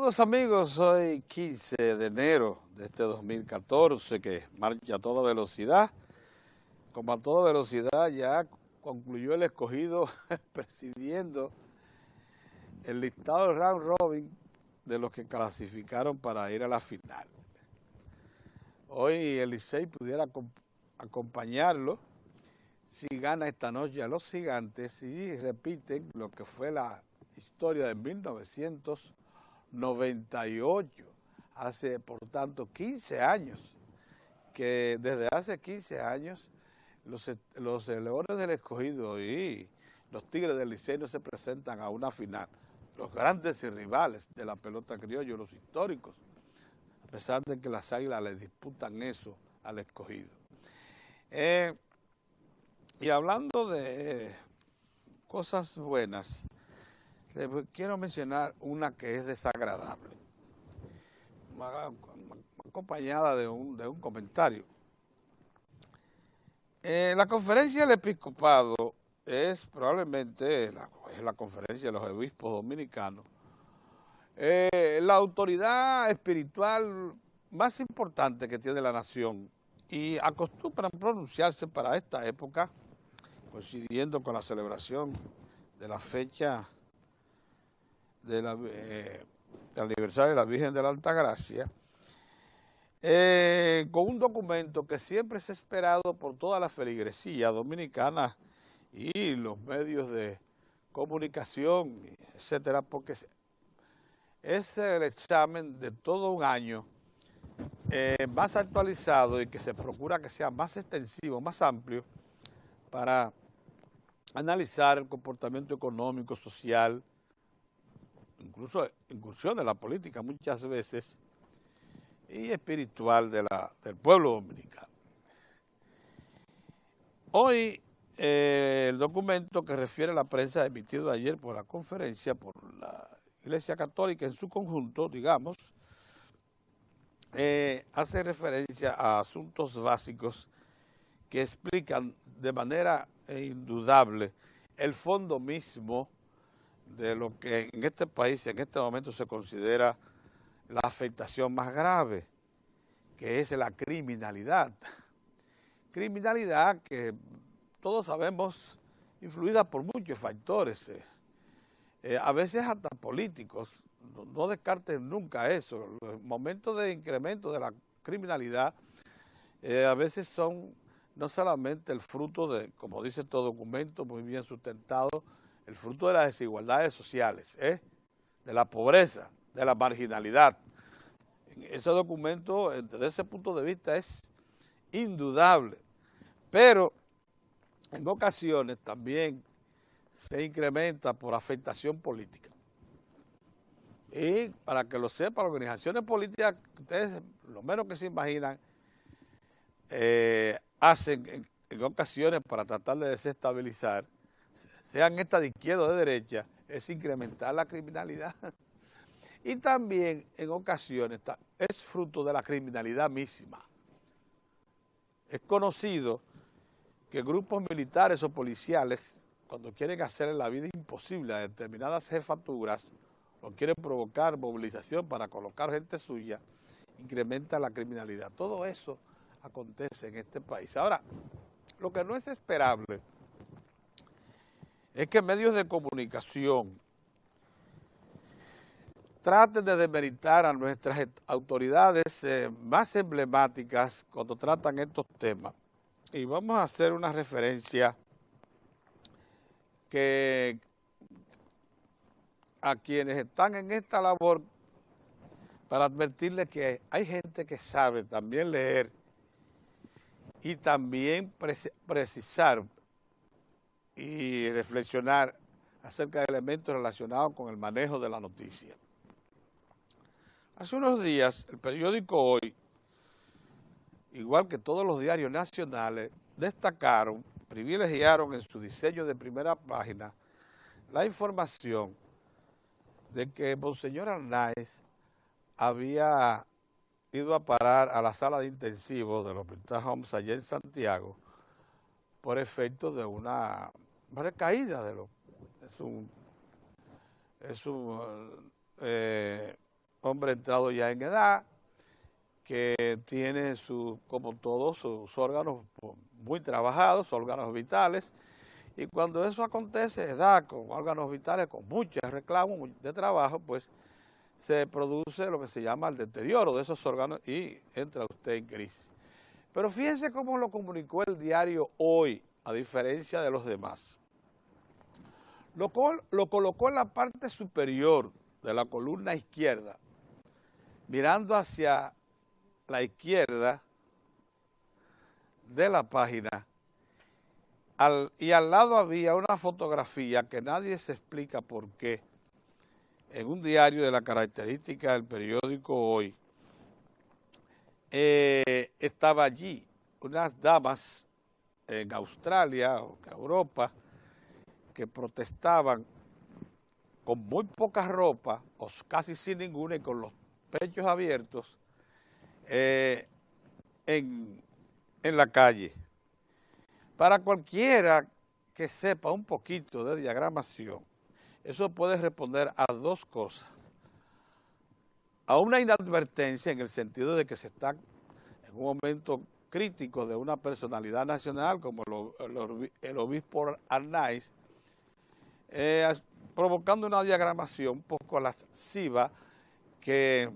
Saludos amigos, hoy 15 de enero de este 2014 que marcha a toda velocidad. Como a toda velocidad ya concluyó el escogido presidiendo el listado de round robin de los que clasificaron para ir a la final. Hoy el Licey pudiera acompañarlo si gana esta noche a los Gigantes y repiten lo que fue la historia de 1998, hace por tanto 15 años, que desde hace 15 años los Leones del Escogido y los Tigres del Licey no se presentan a una final. Los grandes y rivales de la pelota criolla, los históricos, a pesar de que las Águilas le disputan eso al Escogido. Y hablando de cosas buenas, quiero mencionar una que es desagradable, acompañada de un comentario. La conferencia del episcopado es probablemente la conferencia de los obispos dominicanos, la autoridad espiritual más importante que tiene la nación, y acostumbran pronunciarse para esta época, coincidiendo con la celebración de la fecha del aniversario de la Virgen de la Altagracia, con un documento que siempre es esperado por toda la feligresía dominicana y los medios de comunicación, etcétera, porque es el examen de todo un año más actualizado y que se procura que sea más extensivo, más amplio, para analizar el comportamiento económico, social, incluso incursión de la política muchas veces, y espiritual del pueblo dominicano. Hoy el documento que refiere a la prensa emitido ayer por la conferencia, por la Iglesia Católica en su conjunto, digamos, hace referencia a asuntos básicos que explican de manera indudable el fondo mismo de lo que en este país en este momento se considera la afectación más grave, que es la criminalidad. Criminalidad que todos sabemos influida por muchos factores, a veces hasta políticos. No descarten nunca eso. Los momentos de incremento de la criminalidad a veces son no solamente el fruto de, como dice este documento muy bien sustentado, el fruto de las desigualdades sociales, de la pobreza, de la marginalidad. Ese documento, desde ese punto de vista, es indudable, pero en ocasiones también se incrementa por afectación política. Y para que lo sepan, las organizaciones políticas, ustedes lo menos que se imaginan, hacen en ocasiones para tratar de desestabilizar, sean estas de izquierda o de derecha, es incrementar la criminalidad. Y también en ocasiones es fruto de la criminalidad misma. Es conocido que grupos militares o policiales, cuando quieren hacer la vida imposible a determinadas jefaturas o quieren provocar movilización para colocar gente suya, incrementa la criminalidad. Todo eso acontece en este país. Ahora, lo que no es esperable es que medios de comunicación traten de demeritar a nuestras autoridades más emblemáticas cuando tratan estos temas. Y vamos a hacer una referencia que a quienes están en esta labor, para advertirles que hay gente que sabe también leer y también precisar y reflexionar acerca de elementos relacionados con el manejo de la noticia. Hace unos días, el periódico Hoy, igual que todos los diarios nacionales, destacaron, privilegiaron en su diseño de primera página la información de que Monseñor Arnáiz había ido a parar a la sala de intensivos del Hospital Homs allá en Santiago por efecto de una recaída de su hombre entrado ya en edad, que tiene, como todos, sus órganos muy trabajados, órganos vitales, y cuando eso acontece, edad, con órganos vitales, con muchos reclamos de trabajo, pues se produce lo que se llama el deterioro de esos órganos y entra usted en crisis. Pero fíjense cómo lo comunicó el diario Hoy, a diferencia de los demás. Lo colocó en la parte superior de la columna izquierda, mirando hacia la izquierda de la página, y al lado había una fotografía que nadie se explica por qué, en un diario de la característica del periódico Hoy, estaba allí unas damas en Australia o en Europa que protestaban con muy poca ropa, o casi sin ninguna, y con los pechos abiertos, en la calle. Para cualquiera que sepa un poquito de diagramación, eso puede responder a dos cosas. A una inadvertencia en el sentido de que se está en un momento crítico de una personalidad nacional como el obispo Arnaiz, provocando una diagramación un poco lasciva que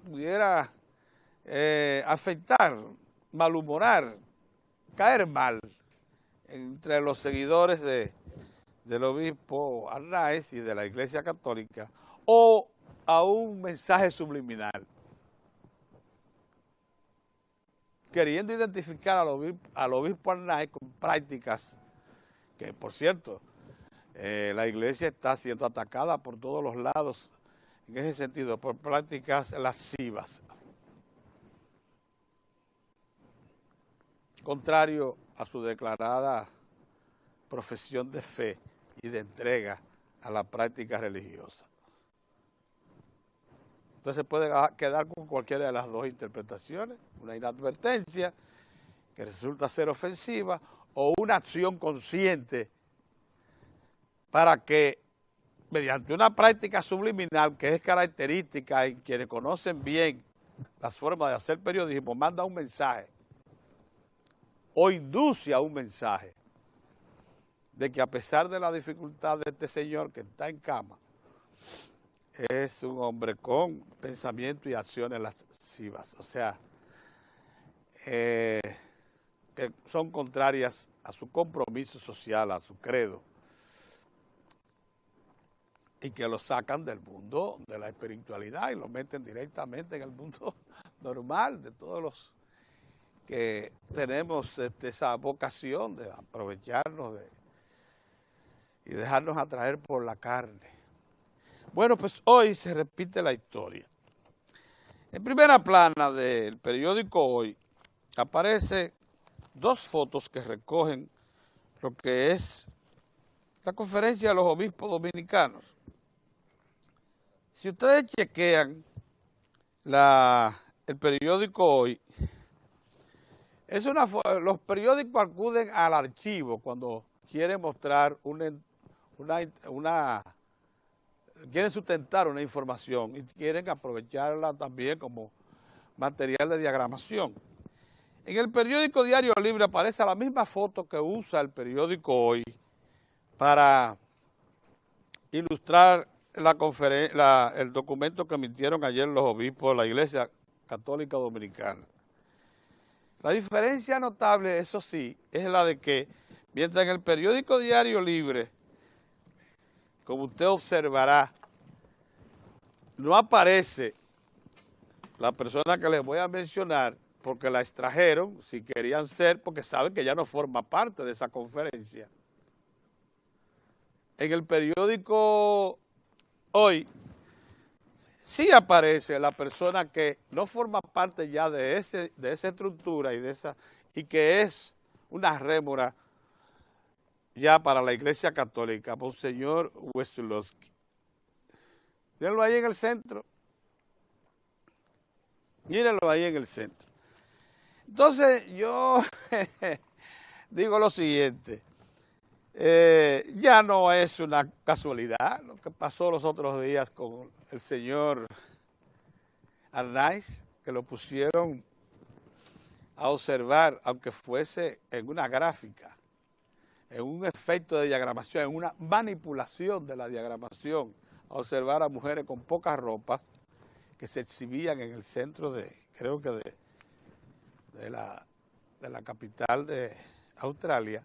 pudiera afectar, malhumorar, caer mal entre los seguidores del obispo Arnaiz y de la Iglesia Católica, o a un mensaje subliminal, queriendo identificar al obispo Arnaiz con prácticas que, por cierto, la Iglesia está siendo atacada por todos los lados en ese sentido, por prácticas lascivas, contrario a su declarada profesión de fe y de entrega a la práctica religiosa. Entonces se puede quedar con cualquiera de las dos interpretaciones, una inadvertencia que resulta ser ofensiva o una acción consciente para que, mediante una práctica subliminal que es característica en quienes conocen bien las formas de hacer periodismo, manda un mensaje o induce a un mensaje de que a pesar de la dificultad de este señor que está en cama, es un hombre con pensamiento y acciones lascivas, o sea, que son contrarias a su compromiso social, a su credo, y que lo sacan del mundo de la espiritualidad y lo meten directamente en el mundo normal de todos los que tenemos esa vocación de aprovecharnos y dejarnos atraer por la carne. Bueno, pues hoy se repite la historia. En primera plana del periódico Hoy aparecen dos fotos que recogen lo que es la conferencia de los obispos dominicanos. Si ustedes chequean el periódico Hoy, los periódicos acuden al archivo cuando quieren mostrar quieren sustentar una información y quieren aprovecharla también como material de diagramación. En el periódico Diario Libre aparece la misma foto que usa el periódico Hoy para ilustrar el documento que emitieron ayer los obispos de la Iglesia Católica Dominicana. La diferencia notable, eso sí, es la de que mientras en el periódico Diario Libre, como usted observará, no aparece la persona que les voy a mencionar porque la extrajeron, si querían ser, porque saben que ya no forma parte de esa conferencia. En el periódico Hoy sí aparece la persona que no forma parte ya de esa estructura y que es una rémora ya para la Iglesia Católica, Monseñor Wesolowski. Mírenlo ahí en el centro. Mírenlo ahí en el centro. Entonces yo digo lo siguiente, Ya no es una casualidad lo que pasó los otros días con el señor Arnaiz, que lo pusieron a observar, aunque fuese en una gráfica, en un efecto de diagramación, en una manipulación de la diagramación, a observar a mujeres con poca ropa que se exhibían en el centro creo que de la capital de Australia,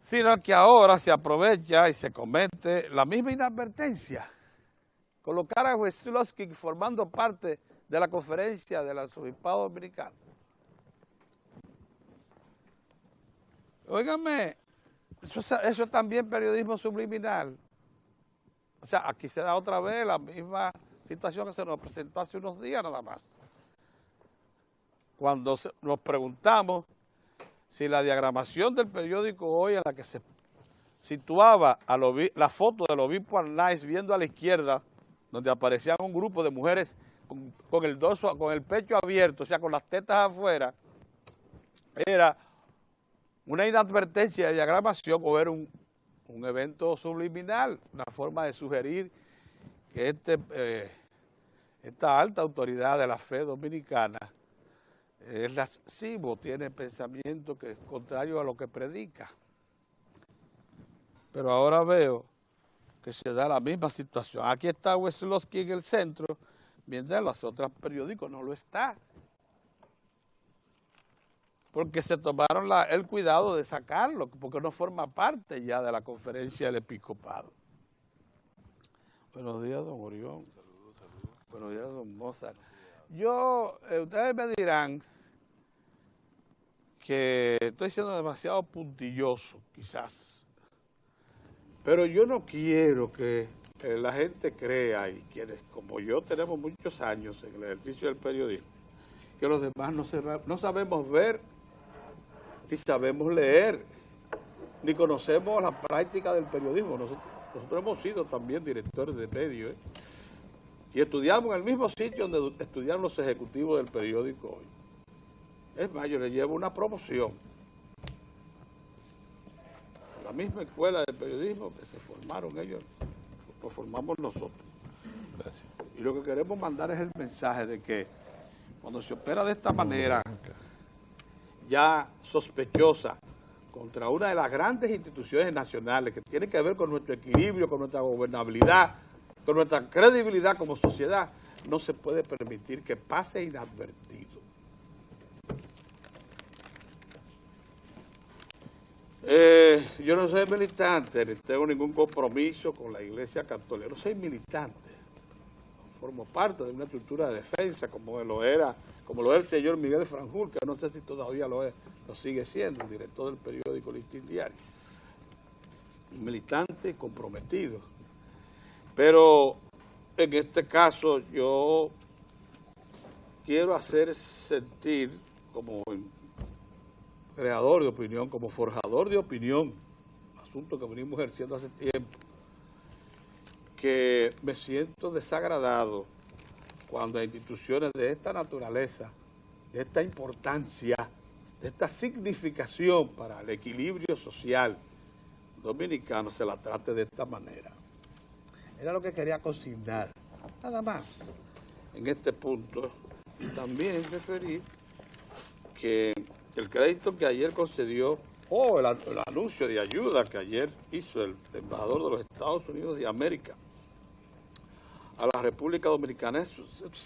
sino que ahora se aprovecha y se comete la misma inadvertencia. Colocar a Westlowski formando parte de la conferencia del arzobispado dominicano. Óigame, eso es también periodismo subliminal. O sea, aquí se da otra vez la misma situación que se nos presentó hace unos días nada más. Cuando nos preguntamos si la diagramación del periódico Hoy, en la que se situaba la foto del obispo Arnaiz viendo a la izquierda, donde aparecían un grupo de mujeres con el dorso, con el pecho abierto, o sea, con las tetas afuera, era una inadvertencia de diagramación o era un evento subliminal, una forma de sugerir que esta alta autoridad de la fe dominicana es lascivo, tiene pensamiento que es contrario a lo que predica. Pero ahora veo que se da la misma situación. Aquí está Westlowski en el centro, mientras los otros periódicos no lo está. Porque se tomaron el cuidado de sacarlo, porque no forma parte ya de la conferencia del episcopado. Buenos días, don Orión. Saludos. Buenos días, don Mozart. Ustedes me dirán que estoy siendo demasiado puntilloso, quizás. Pero yo no quiero que la gente crea, y quienes como yo tenemos muchos años en el ejercicio del periodismo, que los demás no sabemos ver, ni sabemos leer, ni conocemos la práctica del periodismo. Nosotros hemos sido también directores de medios, y estudiamos en el mismo sitio donde estudiaron los ejecutivos del periódico Hoy. Es más, yo les llevo una promoción a la misma escuela de periodismo que se formaron ellos, lo formamos nosotros. Gracias. Y lo que queremos mandar es el mensaje de que cuando se opera de esta manera, ya sospechosa, contra una de las grandes instituciones nacionales que tiene que ver con nuestro equilibrio, con nuestra gobernabilidad, con nuestra credibilidad como sociedad, no se puede permitir que pase inadvertido. Yo no soy militante, ni tengo ningún compromiso con la Iglesia Católica, no soy militante, formo parte de una estructura de defensa como lo es el señor Miguel Franjul, que no sé si todavía lo sigue siendo, el director del periódico Listín Diario. Un militante comprometido. Pero en este caso yo quiero hacer sentir como creador de opinión, como forjador de opinión, asunto que venimos ejerciendo hace tiempo, que me siento desagradado cuando instituciones de esta naturaleza, de esta importancia, de esta significación para el equilibrio social dominicano se la trate de esta manera. Era lo que quería consignar, nada más, en este punto. Y también referir que el crédito que ayer concedió, o el anuncio de ayuda que ayer hizo el embajador de los Estados Unidos de América a la República Dominicana,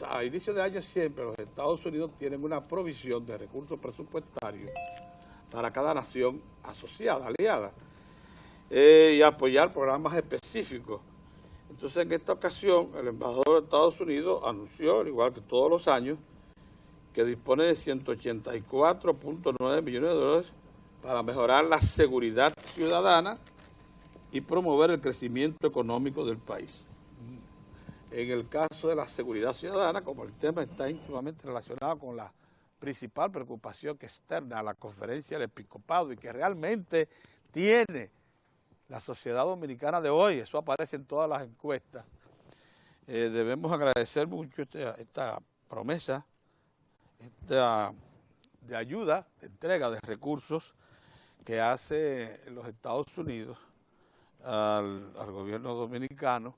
a inicio de año siempre los Estados Unidos tienen una provisión de recursos presupuestarios para cada nación asociada, aliada, y apoyar programas específicos. Entonces, en esta ocasión, el embajador de Estados Unidos anunció, al igual que todos los años, que dispone de 184.9 millones de dólares para mejorar la seguridad ciudadana y promover el crecimiento económico del país. En el caso de la seguridad ciudadana, como el tema está íntimamente relacionado con la principal preocupación que externa a la conferencia del episcopado y que realmente tiene la sociedad dominicana de hoy, eso aparece en todas las encuestas, debemos agradecer mucho esta promesa de ayuda, de entrega de recursos que hace los Estados Unidos al gobierno dominicano,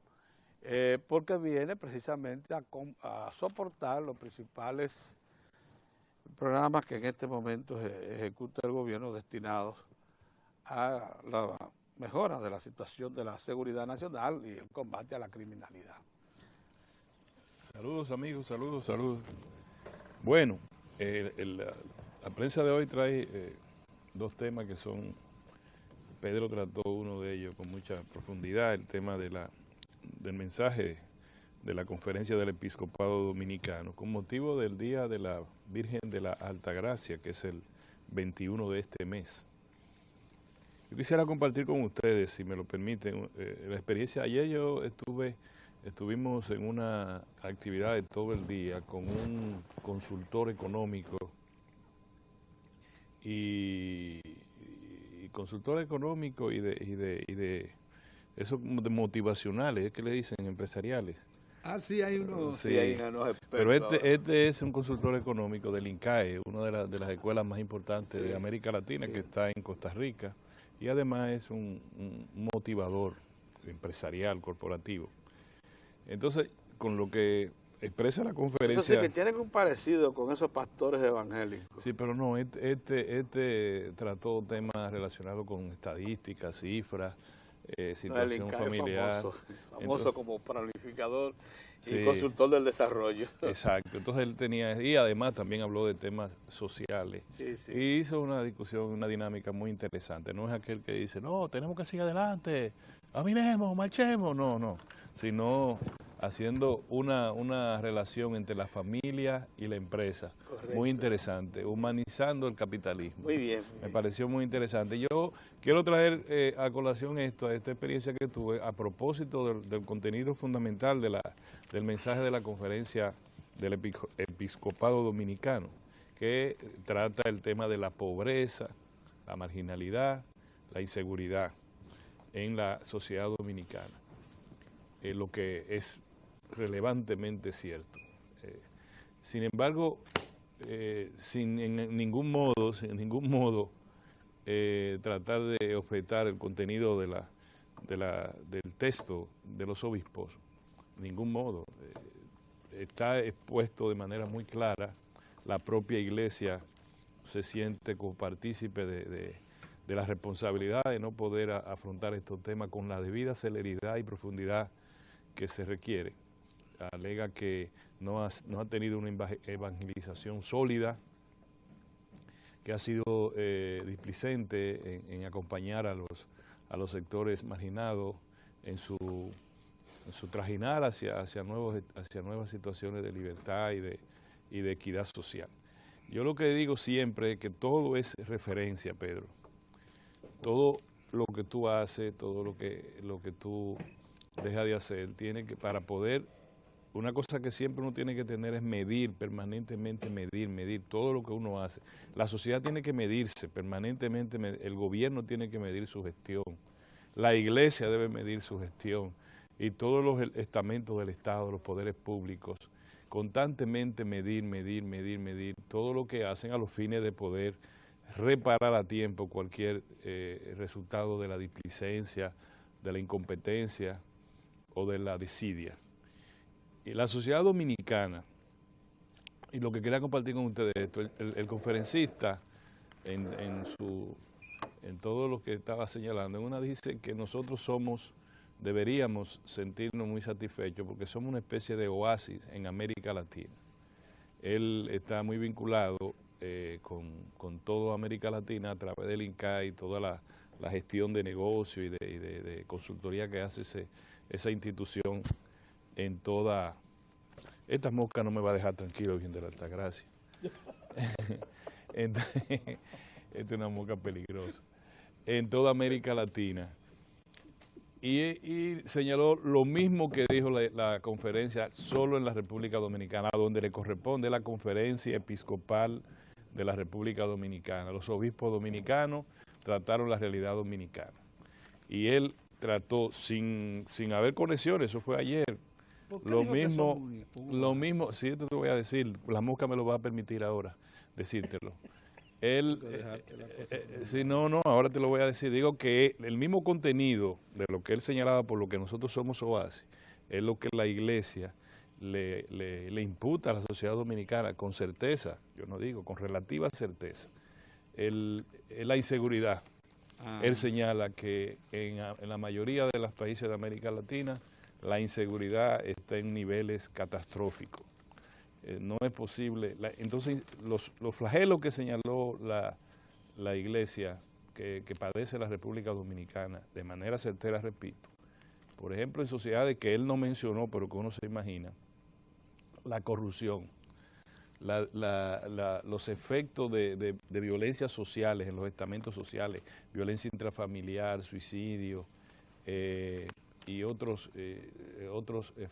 porque viene precisamente a soportar los principales programas que en este momento ejecuta el gobierno destinados a la mejora de la situación de la seguridad nacional y el combate a la criminalidad. Saludos amigos, saludos. Bueno, la prensa de hoy trae dos temas que son, Pedro trató uno de ellos con mucha profundidad, el tema del mensaje de la conferencia del episcopado dominicano, con motivo del Día de la Virgen de la Altagracia, que es el 21 de este mes. Yo quisiera compartir con ustedes, si me lo permiten, la experiencia. Ayer estuvimos en una actividad de todo el día con un consultor económico y de esos motivacionales, que le dicen, empresariales. Ah, sí, hay unos, sí, hay unos expertos. Pero este es un consultor económico del INCAE, una de las escuelas más importantes de América Latina, que está en Costa Rica, y además es un motivador empresarial, corporativo. Entonces, con lo que expresa la conferencia... Eso sí, que tienen un parecido con esos pastores evangélicos. Sí, pero no, este trató temas relacionados con estadísticas, cifras, situación familiar. Famoso entonces, como planificador y consultor del desarrollo. Exacto, entonces él tenía, y además también habló de temas sociales. Sí, sí. Y hizo una discusión, una dinámica muy interesante. No es aquel que dice, no, tenemos que seguir adelante, caminemos, marchemos, no, sino haciendo una relación entre la familia y la empresa. Correcto. Muy interesante, humanizando el capitalismo. Muy bien. Me pareció muy interesante. Yo quiero traer a colación esta experiencia que tuve a propósito del contenido fundamental del mensaje de la conferencia del episcopado dominicano, que trata el tema de la pobreza, la marginalidad, la inseguridad en la sociedad dominicana. Lo que es relevantemente cierto. Sin embargo, sin ningún modo tratar de objetar el contenido del texto de los obispos, ningún modo. Está expuesto de manera muy clara, la propia Iglesia se siente copartícipe de la responsabilidad de no poder afrontar estos temas con la debida celeridad y profundidad que se requiere. Alega que no ha tenido una evangelización sólida, que ha sido displicente en acompañar a los sectores marginados en su trajinar hacia nuevas situaciones de libertad y de equidad social. Yo lo que digo siempre es que todo es referencia, Pedro. Todo lo que tú haces, todo lo que tú dejas de hacer, tiene que, para poder, una cosa que siempre uno tiene que tener es medir, permanentemente medir todo lo que uno hace. La sociedad tiene que medirse permanentemente, el gobierno tiene que medir su gestión, la iglesia debe medir su gestión y todos los estamentos del Estado, los poderes públicos, constantemente medir todo lo que hacen a los fines de poder reparar a tiempo cualquier resultado de la displicencia, de la incompetencia o de la desidia. Y la sociedad dominicana, y lo que quería compartir con ustedes esto, el conferencista en todo lo que estaba señalando, en una dice que nosotros deberíamos sentirnos muy satisfechos porque somos una especie de oasis en América Latina. Él está muy vinculado con toda América Latina a través del INCAE y toda la gestión de negocio y de consultoría que hace esa institución en toda... Esta mosca no me va a dejar tranquilo, Virgen de la Altagracia. Esta es una mosca peligrosa. En toda América Latina. Y señaló lo mismo que dijo la conferencia solo en la República Dominicana, donde le corresponde la conferencia episcopal de la República Dominicana. Los obispos dominicanos trataron la realidad dominicana. Y él trató sin haber conexiones, eso fue ayer. Lo mismo, sí, esto te voy a decir, la mosca me lo va a permitir ahora decírtelo. Sí, no, ahora te lo voy a decir. Digo que el mismo contenido de lo que él señalaba por lo que nosotros somos Oasis, es lo que la iglesia le imputa a la sociedad dominicana con certeza, yo no digo, con relativa certeza. La inseguridad. Él señala que en la mayoría de los países de América Latina la inseguridad está en niveles catastróficos. No es posible. Entonces, los flagelos que señaló la iglesia que padece la República Dominicana, de manera certera, repito, por ejemplo, en sociedades que él no mencionó, pero que uno se imagina, la corrupción, los efectos de violencias sociales en los estamentos sociales, violencia intrafamiliar, suicidio y otros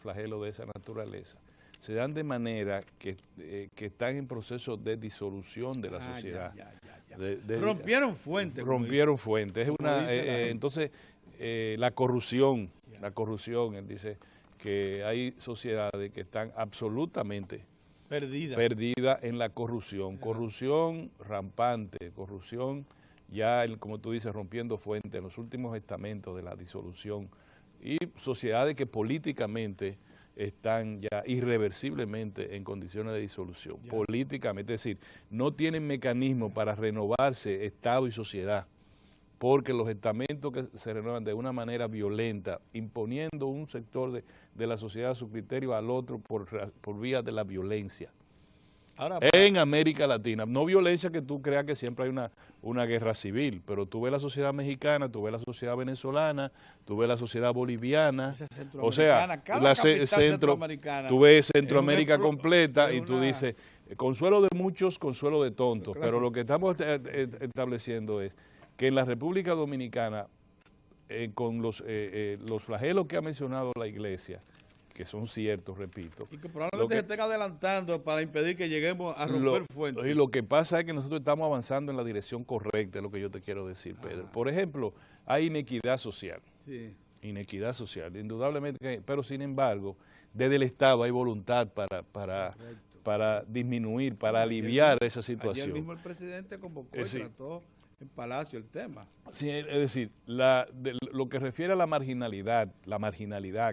flagelos de esa naturaleza, se dan de manera que están en proceso de disolución de la sociedad. Rompieron fuentes. Rompieron fuentes. Entonces, la corrupción, él dice que hay sociedades que están absolutamente perdidas en la corrupción. Corrupción rampante, corrupción ya, como tú dices, rompiendo fuentes en los últimos estamentos de la disolución. Y sociedades que políticamente están ya irreversiblemente en condiciones de disolución, políticamente, es decir, no tienen mecanismo para renovarse Estado y sociedad, porque los estamentos que se renuevan de una manera violenta, imponiendo un sector de la sociedad a su criterio al otro por vía de la violencia. Ahora, en América Latina, no violencia que tú creas que siempre hay una guerra civil, pero tú ves la sociedad mexicana, tú ves la sociedad venezolana, tú ves la sociedad boliviana, o sea, tú ves Centroamérica completa y tú dices, consuelo de muchos, consuelo de tontos, claro. Pero lo que estamos estableciendo es que en la República Dominicana, con los flagelos que ha mencionado la iglesia, que son ciertos, repito. Y que probablemente se estén adelantando para impedir que lleguemos a romper fuentes. Y lo que pasa es que nosotros estamos avanzando en la dirección correcta, es lo que yo te quiero decir, Pedro. Por ejemplo, hay inequidad social. Sí. Inequidad social, indudablemente, pero sin embargo, desde el Estado hay voluntad para disminuir, para aliviar esa situación. Ayer mismo el presidente convocó y trató en Palacio el tema. Sí, es decir, lo que refiere a la marginalidad,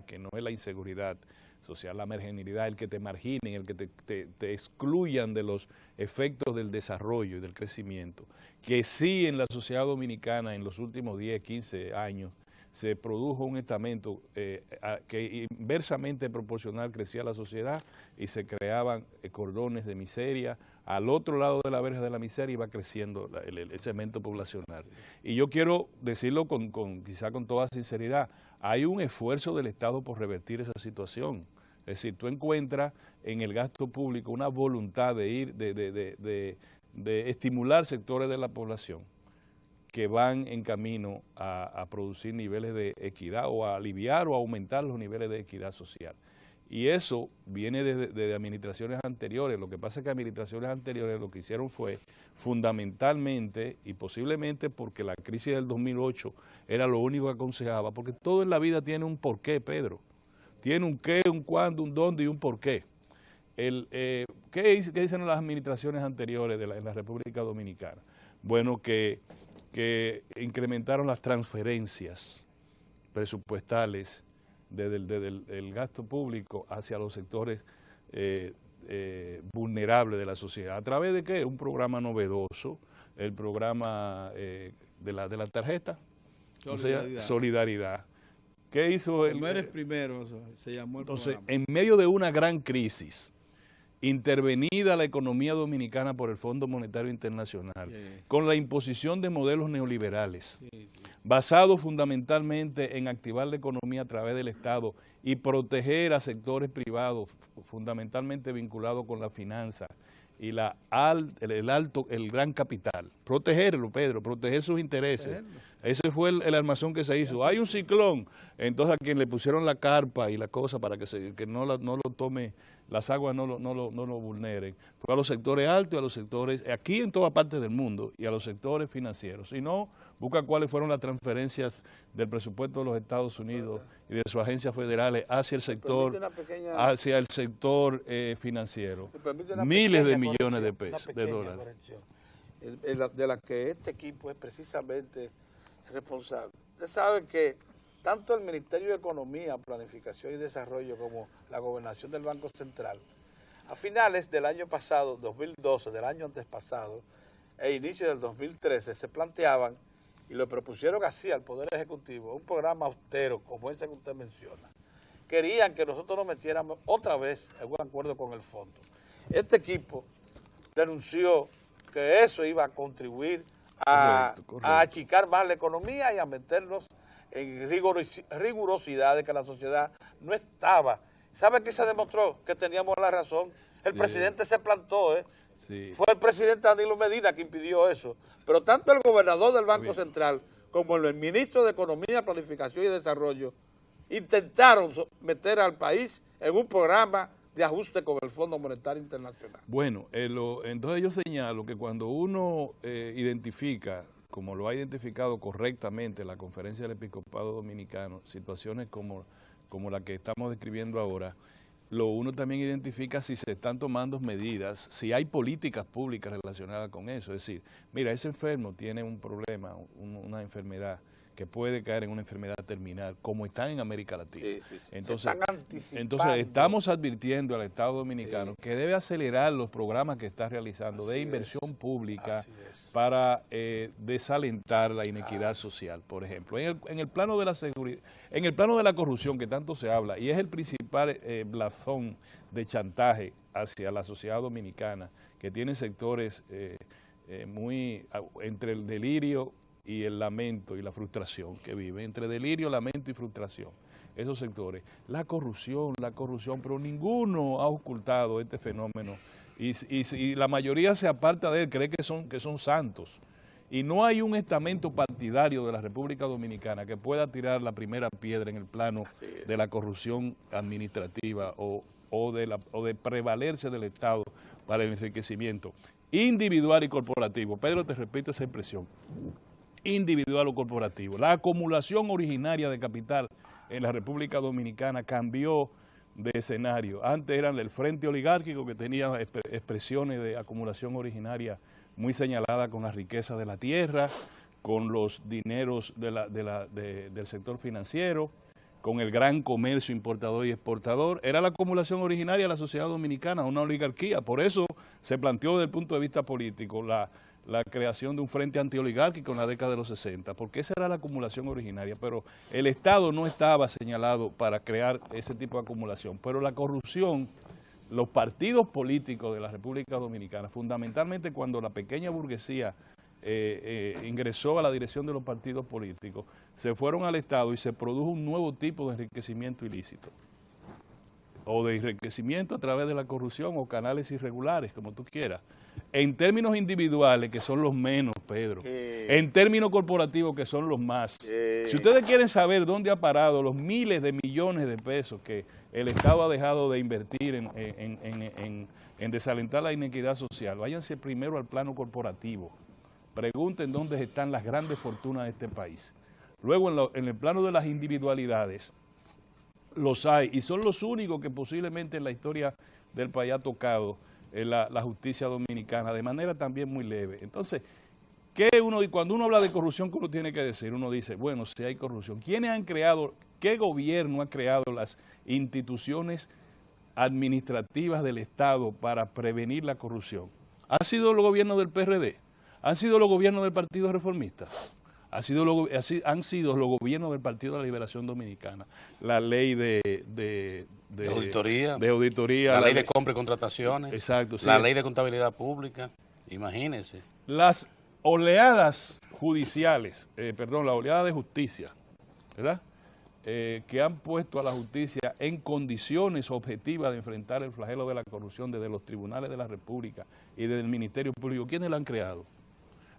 que no es la inseguridad social, la marginalidad, el que te marginen, el que te excluyan de los efectos del desarrollo y del crecimiento, que sí en la sociedad dominicana en los últimos 10, 15 años se produjo un estamento que inversamente proporcional crecía la sociedad y se creaban cordones de miseria. Al otro lado de la verja de la miseria iba creciendo el segmento poblacional. Y yo quiero decirlo quizá con toda sinceridad, hay un esfuerzo del Estado por revertir esa situación. Es decir, tú encuentras en el gasto público una voluntad de estimular sectores de la población que van en camino a producir niveles de equidad o a aliviar o a aumentar los niveles de equidad social. Y eso viene desde administraciones anteriores. Lo que pasa es que administraciones anteriores lo que hicieron fue fundamentalmente y posiblemente porque la crisis del 2008 era lo único que aconsejaba, porque todo en la vida tiene un porqué, Pedro. Tiene un qué, un cuándo, un dónde y un porqué. ¿Qué dicen las administraciones anteriores en la República Dominicana? Bueno, que incrementaron las transferencias presupuestales desde el gasto público hacia los sectores vulnerables de la sociedad. ¿A través de qué? Un programa novedoso, el programa de la tarjeta, Solidaridad. ¿Qué hizo el primero, se llamó el entonces, programa. En medio de una gran crisis, intervenida la economía dominicana por el Fondo Monetario Internacional, con la imposición de modelos neoliberales, basados fundamentalmente en activar la economía a través del Estado y proteger a sectores privados, fundamentalmente vinculados con la finanza y el gran capital. Protegerlo, Pedro, proteger sus intereses. Ese fue el armazón que se hizo. Hay un ciclón, entonces a quien le pusieron la carpa y la cosa para que no lo tome, las aguas no lo vulneren. Fue a los sectores altos y a los sectores, aquí en toda parte del mundo, y a los sectores financieros. Si no, busca cuáles fueron las transferencias del presupuesto de los Estados Unidos y de sus agencias federales hacia el sector, financiero. Miles de millones de pesos, de dólares. de la que este equipo es precisamente responsable. Ustedes saben que tanto el Ministerio de Economía, Planificación y Desarrollo como la Gobernación del Banco Central, a finales del año pasado, 2012, del año antes pasado, e inicio del 2013, se planteaban y lo propusieron así al Poder Ejecutivo, un programa austero como ese que usted menciona. Querían que nosotros nos metiéramos otra vez en un acuerdo con el fondo. Este equipo denunció que eso iba a contribuir a achicar más la economía y a meternos en rigurosidades que la sociedad no estaba. ¿Sabe qué se demostró? Que teníamos la razón. El presidente se plantó, Fue el presidente Danilo Medina que impidió eso. Pero tanto el gobernador del Banco Central como el ministro de Economía, Planificación y Desarrollo intentaron meter al país en un programa de ajuste con el Fondo Monetario Internacional. Bueno, entonces yo señalo que cuando uno identifica, como lo ha identificado correctamente la Conferencia del Episcopado Dominicano, situaciones como la que estamos describiendo ahora, uno también identifica si se están tomando medidas, si hay políticas públicas relacionadas con eso. Es decir, mira, ese enfermo tiene un problema, una enfermedad que puede caer en una enfermedad terminal, como están en América Latina. Sí. Entonces estamos advirtiendo al Estado Dominicano que debe acelerar los programas que está realizando de inversión pública para desalentar la inequidad social, por ejemplo. En el plano de la seguridad, en el plano de la corrupción que tanto se habla, y es el principal blasón de chantaje hacia la sociedad dominicana, que tiene sectores muy entre el delirio y el lamento y la frustración que vive, entre delirio, lamento y frustración, esos sectores. La corrupción, pero ninguno ha ocultado este fenómeno y la mayoría se aparta de él, cree que son santos. Y no hay un estamento partidario de la República Dominicana que pueda tirar la primera piedra en el plano de la corrupción administrativa o de prevalerse del Estado para el enriquecimiento individual y corporativo. Pedro, te repito esa expresión. Individual o corporativo. La acumulación originaria de capital en la República Dominicana cambió de escenario. Antes eran el Frente Oligárquico, que tenía expresiones de acumulación originaria muy señaladas con la riqueza de la tierra, con los dineros del sector financiero, con el gran comercio importador y exportador. Era la acumulación originaria de la sociedad dominicana, una oligarquía. Por eso se planteó desde el punto de vista político la creación de un frente antioligárquico en la década de los 60, porque esa era la acumulación originaria, pero el Estado no estaba señalado para crear ese tipo de acumulación. Pero la corrupción, los partidos políticos de la República Dominicana, fundamentalmente cuando la pequeña burguesía ingresó a la dirección de los partidos políticos, se fueron al Estado y se produjo un nuevo tipo de enriquecimiento ilícito, o de enriquecimiento a través de la corrupción o canales irregulares, como tú quieras. En términos individuales, que son los menos, Pedro. En términos corporativos, que son los más. Si ustedes quieren saber dónde ha parado los miles de millones de pesos que el Estado ha dejado de invertir en desalentar la inequidad social, váyanse primero al plano corporativo. Pregunten dónde están las grandes fortunas de este país. Luego, en el plano de las individualidades, los hay, y son los únicos que posiblemente en la historia del país ha tocado la justicia dominicana, de manera también muy leve. Entonces, cuando uno habla de corrupción, ¿qué uno tiene que decir? Uno dice, bueno, si hay corrupción, ¿quiénes han creado, qué gobierno ha creado las instituciones administrativas del Estado para prevenir la corrupción? ¿Ha sido el gobierno del PRD? ¿Han sido los gobiernos del Partido Reformista? Han sido los gobiernos del Partido de la Liberación Dominicana. La ley de auditoría. La ley de compra y contrataciones. Exacto. Sí. La ley de contabilidad pública. Imagínense. Las oleadas judiciales, la oleada de justicia, ¿verdad? Que han puesto a la justicia en condiciones objetivas de enfrentar el flagelo de la corrupción desde los tribunales de la República y desde el Ministerio Público. ¿Quiénes la han creado?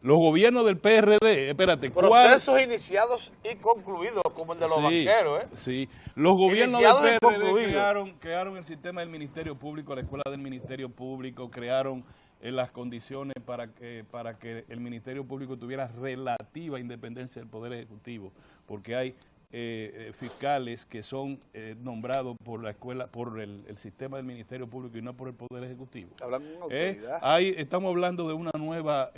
Los gobiernos del PRD, procesos iniciados y concluidos, como el de los banqueros, Sí, los gobiernos del PRD crearon el sistema del Ministerio Público, la escuela del Ministerio Público, crearon las condiciones para que el Ministerio Público tuviera relativa independencia del Poder Ejecutivo, porque hay fiscales que son nombrados por la escuela, por el sistema del Ministerio Público y no por el Poder Ejecutivo. Hablan con autoridad. Estamos hablando de una nueva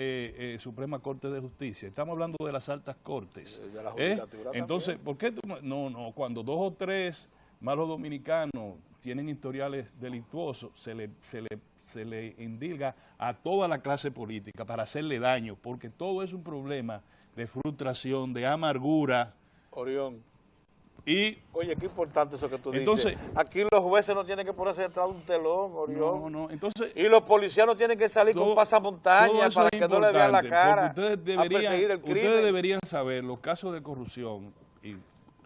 Suprema Corte de Justicia, estamos hablando de las altas cortes. De la judicatura Entonces, también. ¿por qué tú no, cuando 2 o 3 malos dominicanos tienen historiales delictuosos, se le indilga a toda la clase política para hacerle daño, porque todo es un problema de frustración, de amargura. Orión. Y oye, qué importante eso que tú entonces, dices. Aquí los jueces no tienen que ponerse detrás de un telón, Orión. No, entonces... Y los policías no tienen que salir con pasamontañas para que no le vean la cara ustedes a perseguir el crimen. Ustedes deberían saber los casos de corrupción, y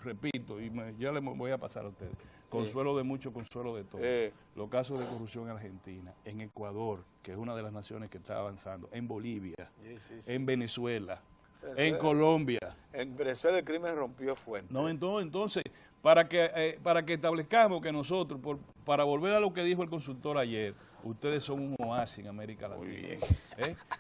repito, ya les voy a pasar a ustedes, consuelo de mucho, consuelo de todo. Los casos de corrupción en Argentina, en Ecuador, que es una de las naciones que está avanzando, en Bolivia, en Venezuela, en Colombia. En Venezuela el crimen rompió fuente. No, entonces, para que establezcamos que nosotros, para volver a lo que dijo el consultor ayer, ustedes son un oasis en América Latina. Muy bien.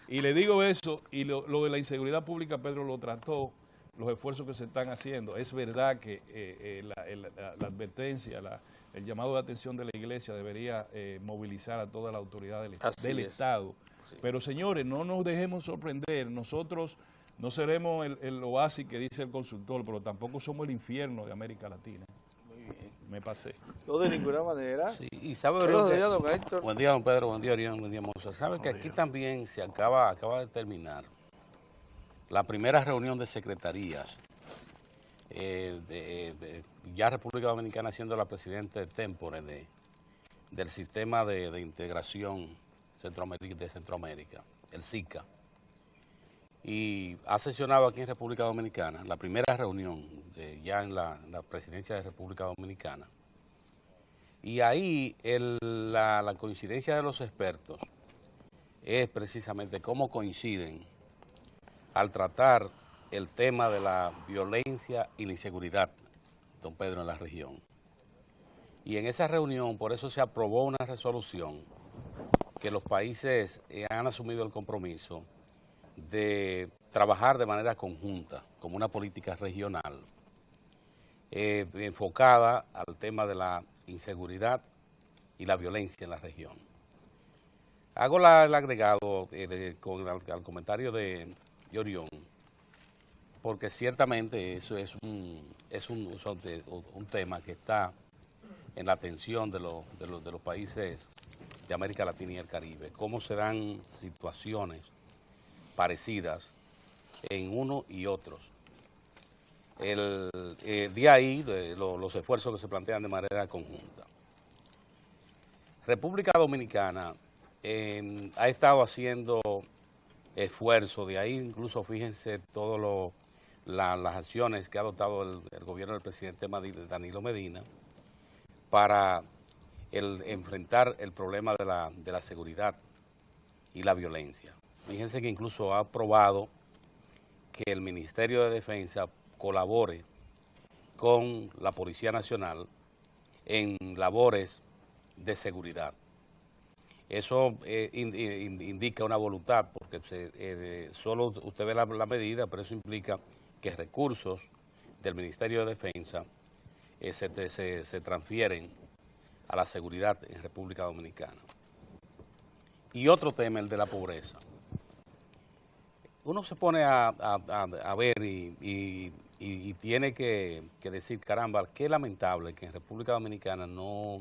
Y le digo eso, y lo de la inseguridad pública, Pedro lo trató, los esfuerzos que se están haciendo. Es verdad que la advertencia, el llamado de atención de la Iglesia debería movilizar a toda la autoridad del Estado. Sí. Pero señores, no nos dejemos sorprender. Nosotros no seremos el oasis que dice el consultor, pero tampoco somos el infierno de América Latina. Muy bien. Me pasé. No, de ninguna manera. Sí, y sabe, buenos días, don Héctor. Buen día, don Pedro. Buen día, Orión. Buen día, Moza. Sabe que aquí también se acaba de terminar la primera reunión de secretarías. Ya República Dominicana siendo la presidenta tempore del sistema de integración de Centroamérica, el SICA. Y ha sesionado aquí en República Dominicana, la primera reunión ya en la presidencia de República Dominicana. Y ahí la coincidencia de los expertos es precisamente cómo coinciden al tratar el tema de la violencia y la inseguridad, don Pedro, en la región. Y en esa reunión, por eso se aprobó una resolución que los países han asumido el compromiso de trabajar de manera conjunta, como una política regional, enfocada al tema de la inseguridad y la violencia en la región. Hago el agregado al comentario de Orión, porque ciertamente eso es un tema que está en la atención de los países de América Latina y el Caribe. Cómo serán situaciones parecidas en uno y otros. De ahí los esfuerzos que se plantean de manera conjunta. República Dominicana ha estado haciendo esfuerzos, de ahí incluso fíjense todas las acciones que ha adoptado el gobierno del presidente Danilo Medina para enfrentar el problema de la seguridad y la violencia. Fíjense que incluso ha aprobado que el Ministerio de Defensa colabore con la Policía Nacional en labores de seguridad. Eso indica una voluntad, porque solo usted ve la medida, pero eso implica que recursos del Ministerio de Defensa se transfieren a la seguridad en República Dominicana. Y otro tema, el de la pobreza. Uno se pone a ver y tiene que decir, caramba, qué lamentable que en República Dominicana no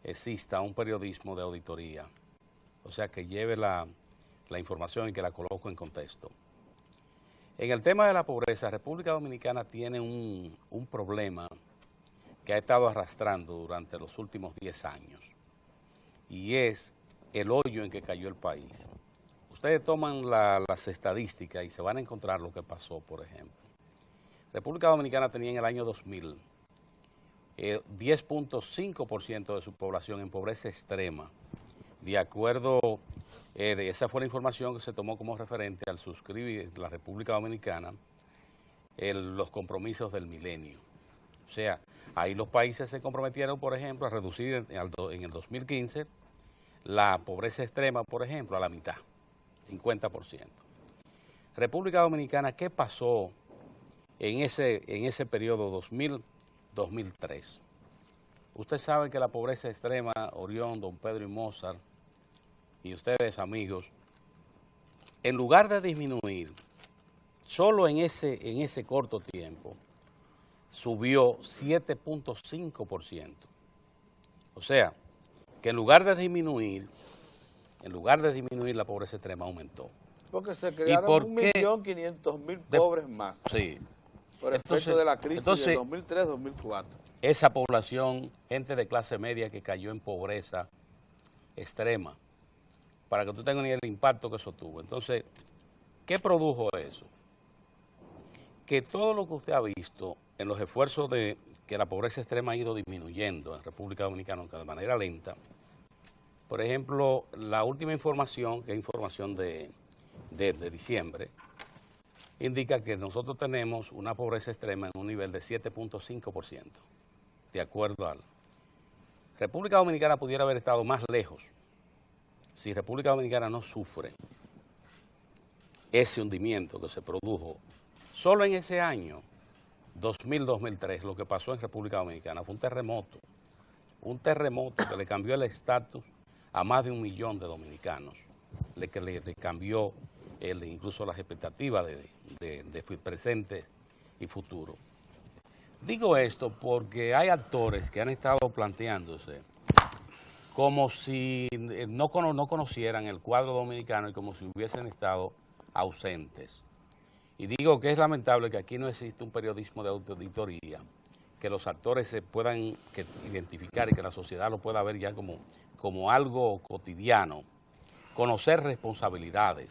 exista un periodismo de auditoría, o sea, que lleve la información y que la coloque en contexto. En el tema de la pobreza, República Dominicana tiene un problema que ha estado arrastrando durante los últimos 10 años, y es el hoyo en que cayó el país. Ustedes toman las estadísticas y se van a encontrar lo que pasó, por ejemplo. República Dominicana tenía en el año 2000 10.5% de su población en pobreza extrema. De acuerdo, esa fue la información que se tomó como referente al suscribir la República Dominicana los compromisos del milenio. O sea, ahí los países se comprometieron, por ejemplo, a reducir en el 2015 la pobreza extrema, por ejemplo, a la mitad, 50%. República Dominicana, ¿qué pasó en ese periodo 2000-2003. Usted sabe que la pobreza extrema, Orión, Don Pedro y Mozart, y ustedes amigos, en lugar de disminuir, solo en ese corto tiempo, subió 7.5%. O sea, que en lugar de disminuir, la pobreza extrema aumentó. Porque se crearon 1.500.000 pobres más. Sí. Por efecto de la crisis de 2003-2004. Esa población, gente de clase media que cayó en pobreza extrema, para que tú tengas ni el impacto que eso tuvo. Entonces, ¿qué produjo eso? Que todo lo que usted ha visto en los esfuerzos de que la pobreza extrema ha ido disminuyendo en República Dominicana, aunque de manera lenta. Por ejemplo, la última información, que es información de diciembre, indica que nosotros tenemos una pobreza extrema en un nivel de 7.5%, de acuerdo al... República Dominicana pudiera haber estado más lejos si República Dominicana no sufre ese hundimiento que se produjo solo en ese año 2000-2003. Lo que pasó en República Dominicana fue un terremoto que le cambió el estatus a más de 1 millón de dominicanos, que le cambió incluso las expectativas de presente y futuro. Digo esto porque hay actores que han estado planteándose como si no conocieran el cuadro dominicano y como si hubiesen estado ausentes. Y digo que es lamentable que aquí no existe un periodismo de auditoría, que los actores se puedan identificar y que la sociedad lo pueda ver ya como algo cotidiano, conocer responsabilidades.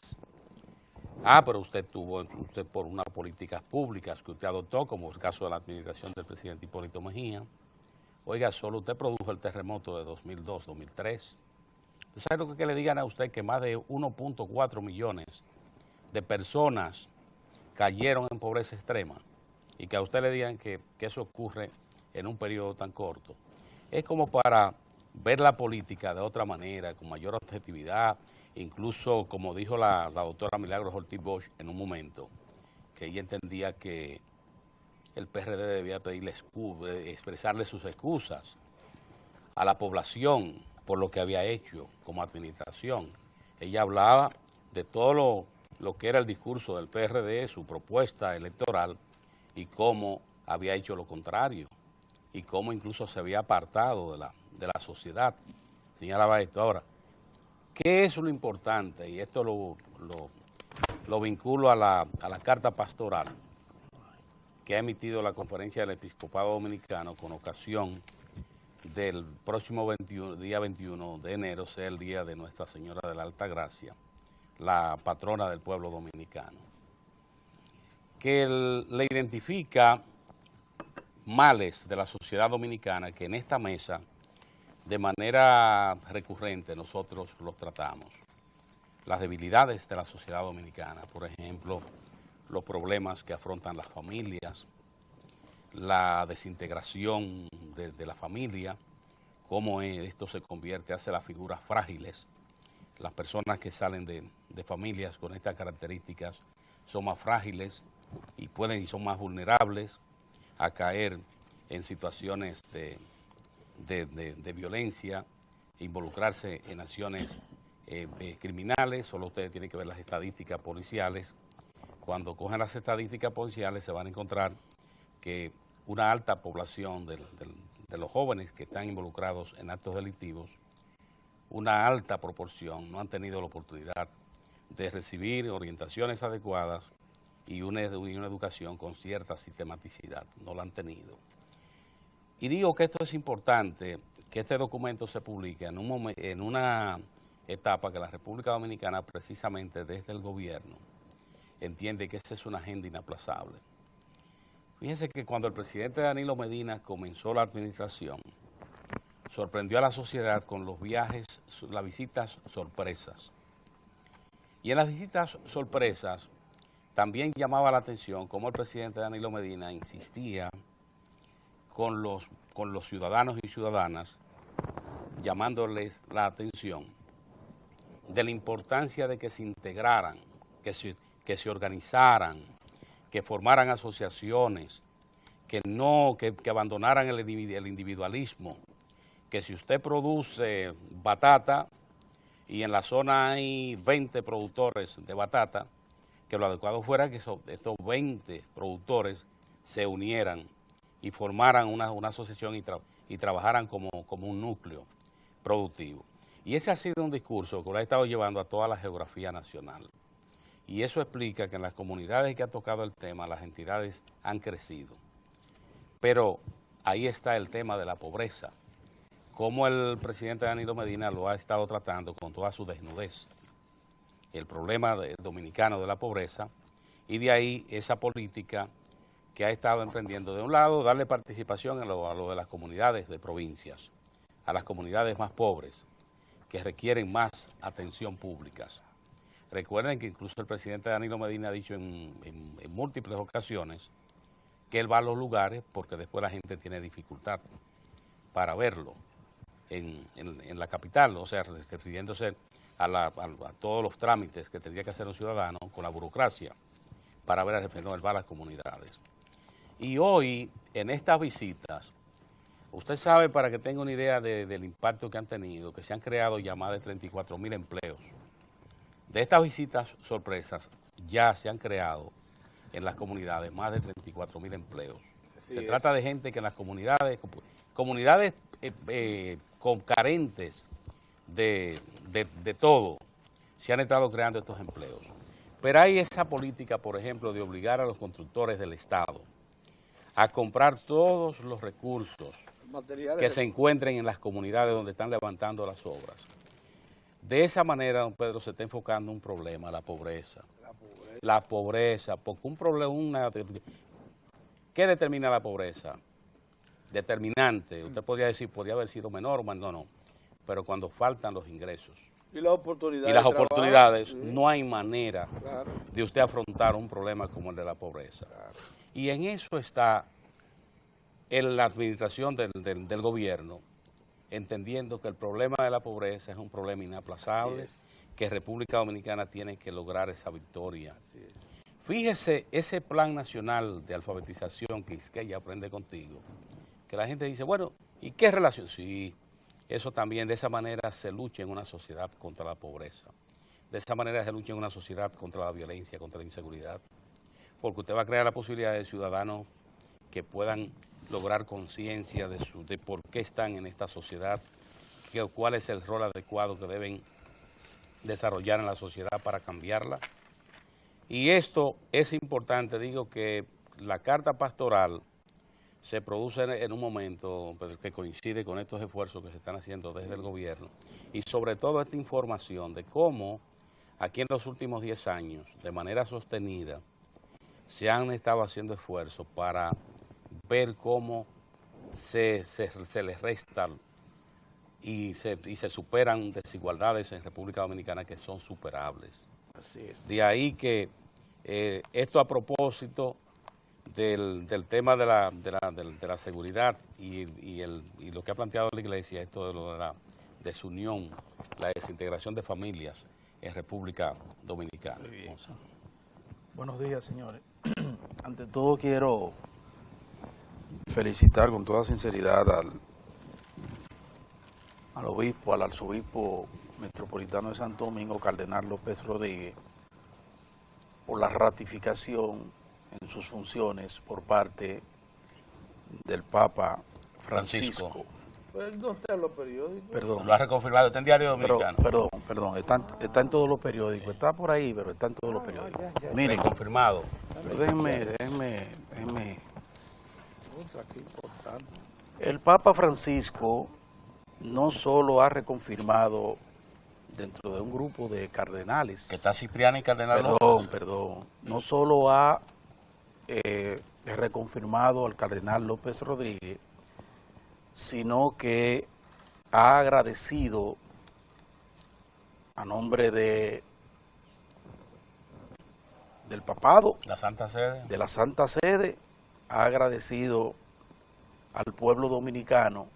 Pero usted por unas políticas públicas que usted adoptó, como el caso de la administración del presidente Hipólito Mejía. Oiga, solo usted produjo el terremoto de 2002-2003. ¿Sabe lo que le digan a usted? Que más de 1.4 millones de personas cayeron en pobreza extrema y que a usted le digan que eso ocurre en un periodo tan corto. Es como para ver la política de otra manera, con mayor objetividad, incluso como dijo la doctora Milagros Ortiz Bosch en un momento, que ella entendía que el PRD debía pedirle expresarle sus excusas a la población por lo que había hecho como administración. Ella hablaba de todo lo que era el discurso del PRD, su propuesta electoral, y cómo había hecho lo contrario, y cómo incluso se había apartado de la sociedad. Señalaba esto. Ahora, ¿qué es lo importante? Y esto lo vinculo a la carta pastoral que ha emitido la Conferencia del Episcopado Dominicano con ocasión del próximo día 21 de enero, sea el día de Nuestra Señora de la Alta Gracia, la patrona del pueblo dominicano, que le identifica males de la sociedad dominicana que en esta mesa de manera recurrente nosotros los tratamos. Las debilidades de la sociedad dominicana, por ejemplo, los problemas que afrontan las familias, la desintegración de la familia, cómo esto se convierte, hace las figuras frágiles. Las personas que salen de familias con estas características son más frágiles y son más vulnerables a caer en situaciones de violencia, involucrarse en acciones criminales. Solo ustedes tienen que ver las estadísticas policiales. Cuando cogen las estadísticas policiales se van a encontrar que una alta población de los jóvenes que están involucrados en actos delictivos, una alta proporción no han tenido la oportunidad de recibir orientaciones adecuadas y una educación con cierta sistematicidad. No la han tenido. Y digo que esto es importante, que este documento se publique en una etapa que la República Dominicana, precisamente desde el gobierno, entiende que esa es una agenda inaplazable. Fíjense que cuando el presidente Danilo Medina comenzó la administración, sorprendió a la sociedad con los viajes, las visitas sorpresas. Y en las visitas sorpresas también llamaba la atención cómo el presidente Danilo Medina insistía con los ciudadanos y ciudadanas, llamándoles la atención de la importancia de que se integraran, que se organizaran, que formaran asociaciones, que abandonaran el individualismo, que si usted produce batata y en la zona hay 20 productores de batata, que lo adecuado fuera que estos 20 productores se unieran y formaran una asociación y trabajaran como un núcleo productivo. Y ese ha sido un discurso que lo ha estado llevando a toda la geografía nacional. Y eso explica que en las comunidades que ha tocado el tema, las entidades han crecido. Pero ahí está el tema de la pobreza, cómo el presidente Danilo Medina lo ha estado tratando con toda su desnudez. El problema dominicano de la pobreza, y de ahí esa política que ha estado emprendiendo. De un lado, darle participación a lo de las comunidades de provincias, a las comunidades más pobres, que requieren más atención pública. Recuerden que incluso el presidente Danilo Medina ha dicho en múltiples ocasiones que él va a los lugares porque después la gente tiene dificultad para verlo en la capital, o sea, refiriéndose a todos los trámites que tendría que hacer un ciudadano con la burocracia para ver el fenómeno, él va a las comunidades. Y hoy, en estas visitas, usted sabe, para que tenga una idea del impacto que han tenido, que se han creado ya más de 34.000 empleos. De estas visitas sorpresas, ya se han creado en las comunidades más de 34.000 empleos. Se trata de gente que en las comunidades con carentes de todo, se han estado creando estos empleos. Pero hay esa política, por ejemplo, de obligar a los constructores del Estado a comprar todos los recursos que se encuentren en las comunidades donde están levantando las obras. De esa manera, don Pedro, se está enfocando un problema, la pobreza. La pobreza, porque un problema, ¿qué determina la pobreza? Determinante, usted podría decir, podría haber sido menor, no, pero cuando faltan los ingresos. Y las oportunidades. Y las oportunidades, sí. No hay manera de usted afrontar un problema como el de la pobreza. Claro. Y en eso está la administración del gobierno, entendiendo que el problema de la pobreza es un problema inaplazable, que República Dominicana tiene que lograr esa victoria. Fíjese, ese plan nacional de alfabetización que ella aprende contigo, que la gente dice, bueno, ¿y qué relación? Sí, eso también, de esa manera se lucha en una sociedad contra la pobreza. De esa manera se lucha en una sociedad contra la violencia, contra la inseguridad, porque usted va a crear la posibilidad de ciudadanos que puedan lograr conciencia de por qué están en esta sociedad, cuál es el rol adecuado que deben desarrollar en la sociedad para cambiarla. Y esto es importante, digo que la carta pastoral se produce en un momento que coincide con estos esfuerzos que se están haciendo desde el gobierno y sobre todo esta información de cómo aquí en los últimos 10 años, de manera sostenida, se han estado haciendo esfuerzos para ver cómo se les restan y se superan desigualdades en República Dominicana que son superables. Así es. De ahí que esto a propósito del tema de la seguridad y lo que ha planteado la Iglesia, esto de la desunión, la desintegración de familias en República Dominicana. Buenos días, señores. Ante todo quiero felicitar con toda sinceridad al obispo, al arzobispo metropolitano de Santo Domingo, Cardenal López Rodríguez, por la ratificación en sus funciones por parte del Papa Francisco. Pues no está en los periódicos. Perdón. Lo ha reconfirmado, está en Diario Dominicano. Perdón, está en todos los periódicos, está por ahí, pero está en todos los periódicos. Miren, confirmado. Déjenme. El Papa Francisco no solo ha reconfirmado dentro de un grupo de cardenales. Que está Cipriani y Cardenal López. Perdón. No solo ha reconfirmado al Cardenal López Rodríguez, sino que ha agradecido a nombre del papado, la Santa Sede, de la Santa Sede, ha agradecido al pueblo dominicano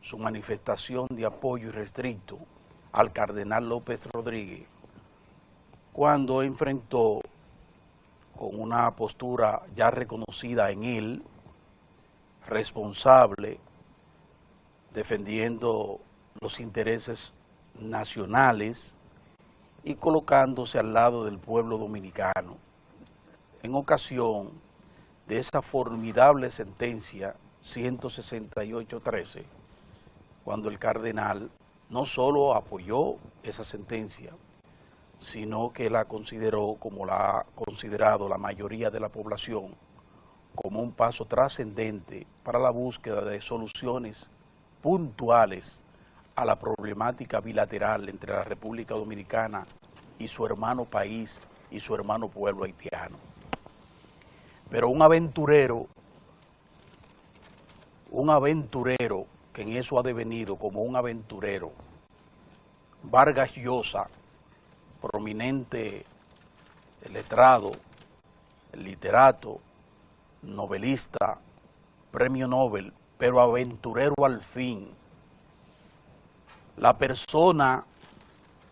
su manifestación de apoyo irrestricto al Cardenal López Rodríguez cuando enfrentó con una postura ya reconocida en él, responsable, defendiendo los intereses nacionales y colocándose al lado del pueblo dominicano en ocasión de esa formidable sentencia 168-13, cuando el cardenal no solo apoyó esa sentencia, sino que la consideró, como la ha considerado la mayoría de la población, como un paso trascendente para la búsqueda de soluciones puntuales a la problemática bilateral entre la República Dominicana y su hermano país y su hermano pueblo haitiano. Pero un aventurero que en eso ha devenido como un aventurero, Vargas Llosa, prominente letrado, literato, novelista, premio Nobel, pero aventurero al fin. La persona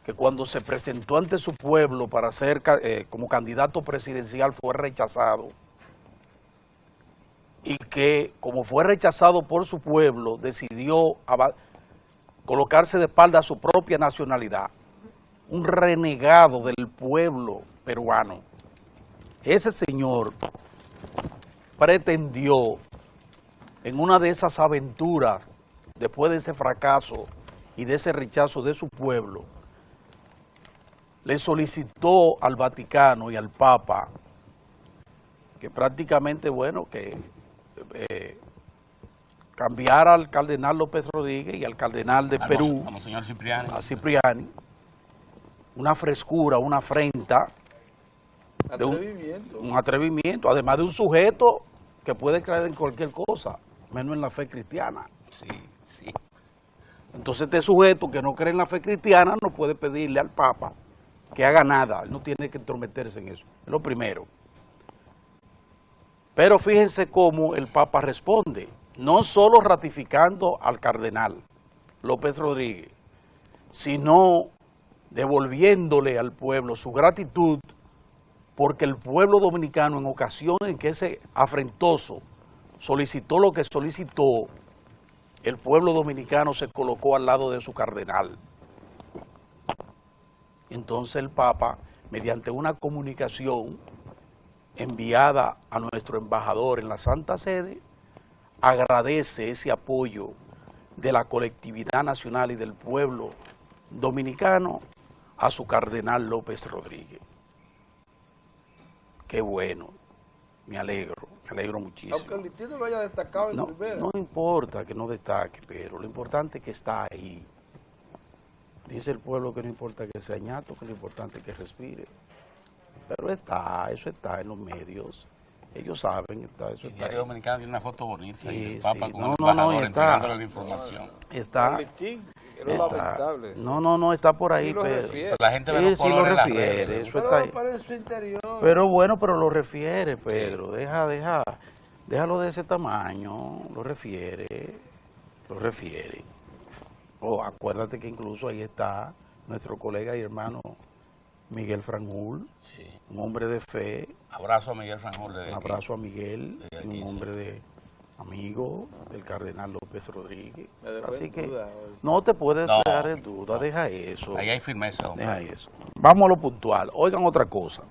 que cuando se presentó ante su pueblo para ser como candidato presidencial fue rechazado, y que como fue rechazado por su pueblo decidió colocarse de espalda a su propia nacionalidad, un renegado del pueblo peruano. Ese señor pretendió, en una de esas aventuras, después de ese fracaso y de ese rechazo de su pueblo, le solicitó al Vaticano y al Papa que prácticamente, bueno, que cambiara al cardenal López Rodríguez y al cardenal de Perú, a Monseñor Cipriani, a Cipriani, una frescura, una afrenta, de un atrevimiento, además de un sujeto que puede creer en cualquier cosa, menos en la fe cristiana. Sí, sí. Entonces este sujeto que no cree en la fe cristiana no puede pedirle al Papa que haga nada, él no tiene que entrometerse en eso, es lo primero. Pero fíjense cómo el Papa responde, no solo ratificando al cardenal López Rodríguez, sino devolviéndole al pueblo su gratitud, porque el pueblo dominicano, en ocasión en que ese afrentoso solicitó lo que solicitó, el pueblo dominicano se colocó al lado de su cardenal. Entonces el Papa, mediante una comunicación enviada a nuestro embajador en la Santa Sede, agradece ese apoyo de la colectividad nacional y del pueblo dominicano a su cardenal López Rodríguez. Qué bueno, me alegro muchísimo. Aunque el distinto lo haya destacado en primera. No importa que no destaque, pero lo importante es que está ahí. Dice el pueblo que no importa que sea ñato, que lo importante es que respire. Pero eso está en los medios. Ellos saben, eso El está Diario ahí. Dominicano tiene una foto bonita Sí, y el Papa sí. con No, el no, embajador está. entregándole la información. Está, Es lamentable. no, está por ahí. Y lo pero refiere. La gente ve sí, los sí lo colores en las refiere, redes. eso está ahí. Pero en su interior. Pero bueno, pero lo refiere, Pedro. Déjalo de ese tamaño, lo refiere. Oh, acuérdate que incluso ahí está nuestro colega y hermano Miguel Franjul, Sí. un hombre de fe. Abrazo a Miguel Franjul. Un abrazo a Miguel, Desde aquí, un hombre de amigo del cardenal López Rodríguez. Me dejó Así en que duda hoy. no te puedes No, dejar en duda, no. deja eso. Ahí hay firmeza, hombre. Deja eso. Vamos a lo puntual. Oigan otra cosa.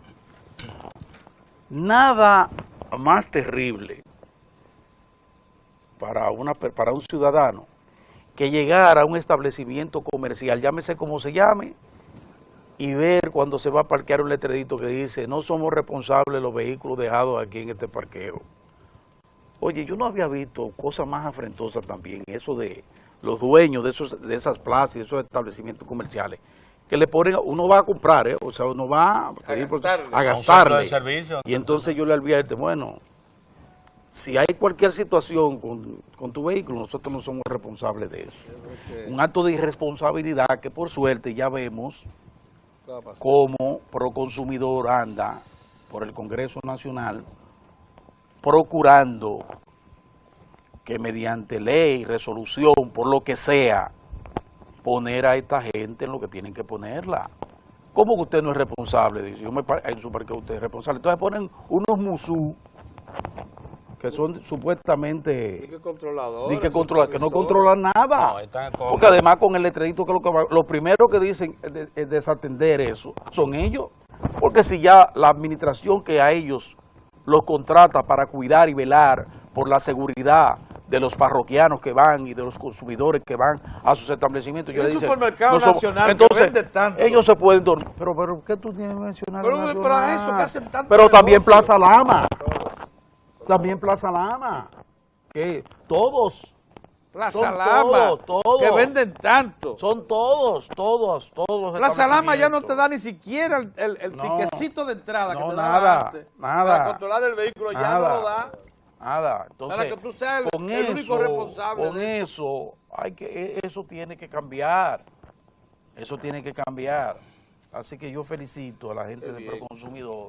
Nada más terrible para un ciudadano que llegar a un establecimiento comercial, llámese como se llame, y ver cuando se va a parquear un letrerito que dice: no somos responsables de los vehículos dejados aquí en este parqueo. Oye, yo no había visto cosas más afrentosas también, eso de los dueños de esas plazas y esos establecimientos comerciales, que le ponen, uno va a comprar, o sea, uno va a gastarle. gastarle. Un centro de servicio. Y entonces yo le advierto, bueno, si hay cualquier situación con tu vehículo, nosotros no somos responsables de eso. Un acto de irresponsabilidad que por suerte ya vemos cómo Proconsumidor anda por el Congreso Nacional procurando que mediante ley, resolución, por lo que sea, poner a esta gente en lo que tienen que ponerla. ¿Cómo que usted no es responsable? Dice, yo me supongo que usted es responsable. Entonces ponen unos musú que son supuestamente que controladores, que no controlan nada. No, están todos Porque además con el letrerito que lo primero que dicen es desatender eso, son ellos. Porque si ya la administración que a ellos los contrata para cuidar y velar por la seguridad de los parroquianos que van y de los consumidores que van a sus establecimientos. El supermercado nacional entonces, que vende tanto. Ellos se pueden dormir. Pero ¿qué tú tienes que mencionar? Pero eso que hacen tanto Pero también negocio. Plaza Lama. También Plaza Lama. Que todos. Plaza son Lama, todos. que venden tanto. Son todos. Plaza Lama ya no te establecimientos. da ni siquiera el No, tiquecito de entrada que no, te nada, daba antes. nada. Para controlar el vehículo ya Nada. no lo da. Nada, entonces Para que tú seas con el único responsable con de eso, eso tiene que cambiar, eso tiene que cambiar. Así que yo felicito a la gente Qué de bien. Proconsumidor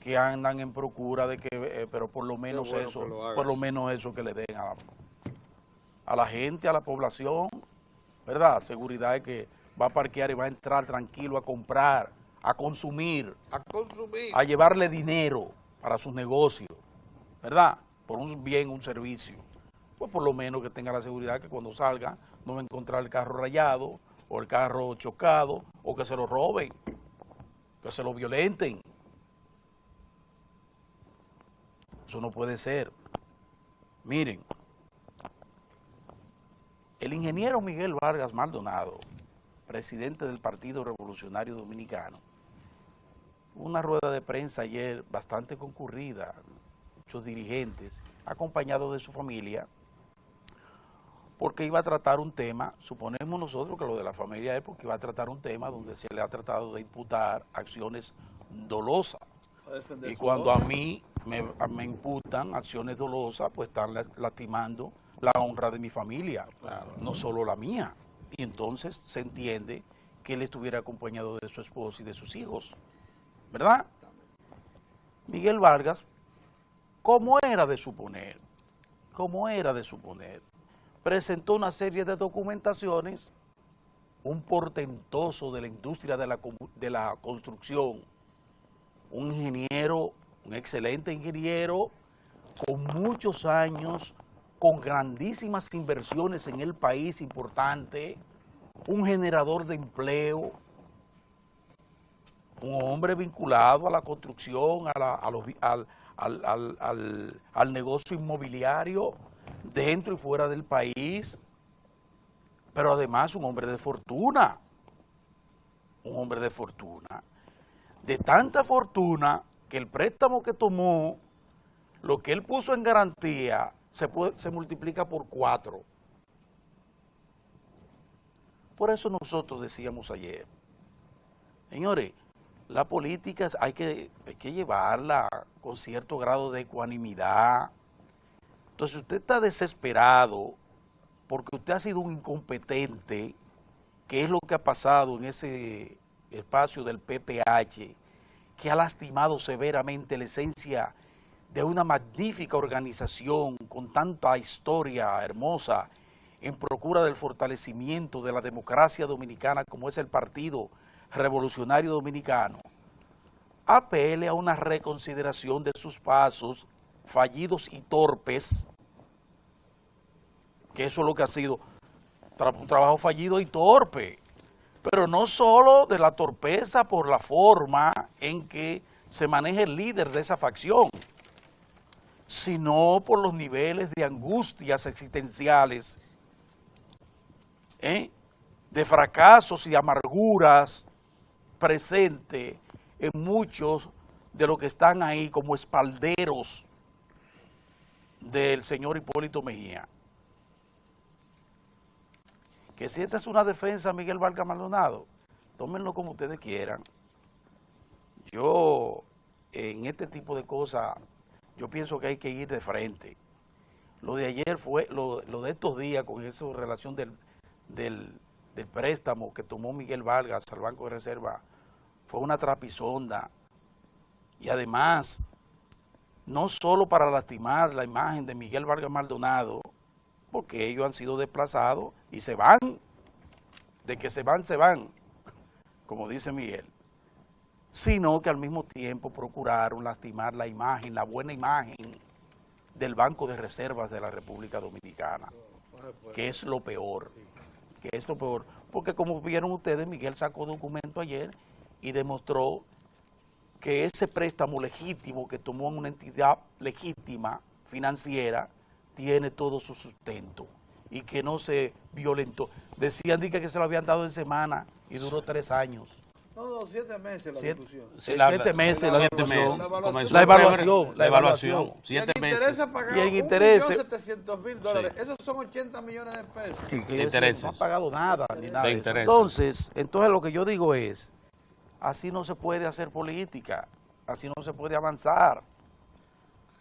que andan en procura de que, pero por lo menos bueno eso, que lo hagas. por lo menos eso que le den a la gente, a la población, ¿verdad? Seguridad de que va a parquear y va a entrar tranquilo a comprar, a consumir, A consumir. a llevarle dinero para sus negocios, ¿verdad? Por un bien, un servicio. Pues por lo menos que tenga la seguridad que cuando salga no va a encontrar el carro rayado o el carro chocado o que se lo roben, que se lo violenten. Eso no puede ser. Miren, el ingeniero Miguel Vargas Maldonado, presidente del Partido Revolucionario Dominicano, una rueda de prensa ayer bastante concurrida, muchos dirigentes, acompañado de su familia, porque iba a tratar un tema, suponemos nosotros que lo de la familia es porque iba a tratar un tema donde se le ha tratado de imputar acciones dolosas. Y cuando a mí me imputan acciones dolosas, pues están lastimando la honra de mi familia, no solo la mía. Y entonces se entiende que él estuviera acompañado de su esposa y de sus hijos, ¿verdad? Miguel Vargas, como era de suponer, presentó una serie de documentaciones, un portentoso de la industria de la construcción, un ingeniero, un excelente ingeniero, con muchos años, con grandísimas inversiones en el país importante, un generador de empleo, un hombre vinculado a la construcción, al negocio inmobiliario, dentro y fuera del país, pero además un hombre de fortuna, de tanta fortuna que el préstamo que tomó, lo que él puso en garantía, se multiplica por 4. Por eso nosotros decíamos ayer, señores, la política hay que llevarla con cierto grado de ecuanimidad. Entonces usted está desesperado porque usted ha sido un incompetente, que es lo que ha pasado en ese espacio del PPH, que ha lastimado severamente la esencia de una magnífica organización con tanta historia hermosa en procura del fortalecimiento de la democracia dominicana como es el Partido Revolucionario Dominicano, apele a una reconsideración de sus pasos fallidos y torpes, que eso es lo que ha sido un trabajo fallido y torpe, pero no solo de la torpeza por la forma en que se maneja el líder de esa facción, sino por los niveles de angustias existenciales, de fracasos y amarguras presentes en muchos de los que están ahí como espalderos del señor Hipólito Mejía. Que si esta es una defensa a Miguel Vargas Maldonado, tómenlo como ustedes quieran. Yo, en este tipo de cosas, yo pienso que hay que ir de frente. Lo de ayer fue, lo de estos días con esa relación del préstamo que tomó Miguel Vargas al Banco de Reserva, fue una trapisonda. Y además, no solo para lastimar la imagen de Miguel Vargas Maldonado, porque ellos han sido desplazados y se van, de que se van, como dice Miguel, sino que al mismo tiempo procuraron lastimar la imagen, la buena imagen del Banco de Reservas de la República Dominicana, que es lo peor, porque como vieron ustedes, Miguel sacó documento ayer y demostró que ese préstamo legítimo que tomó en una entidad legítima financiera tiene todo su sustento y que no se violentó. Decían que se lo habían dado en semana y duró 3 años. No, 7 meses la discusión. 7 meses la discusión. La evaluación. 7 meses. Interesa pagar Y en intereses. $1.700.000. Esos son 80 millones de pesos. Que Intereses. no ha pagado nada, ni nada de eso. intereses. Entonces lo que yo digo es, así no se puede hacer política, así no se puede avanzar.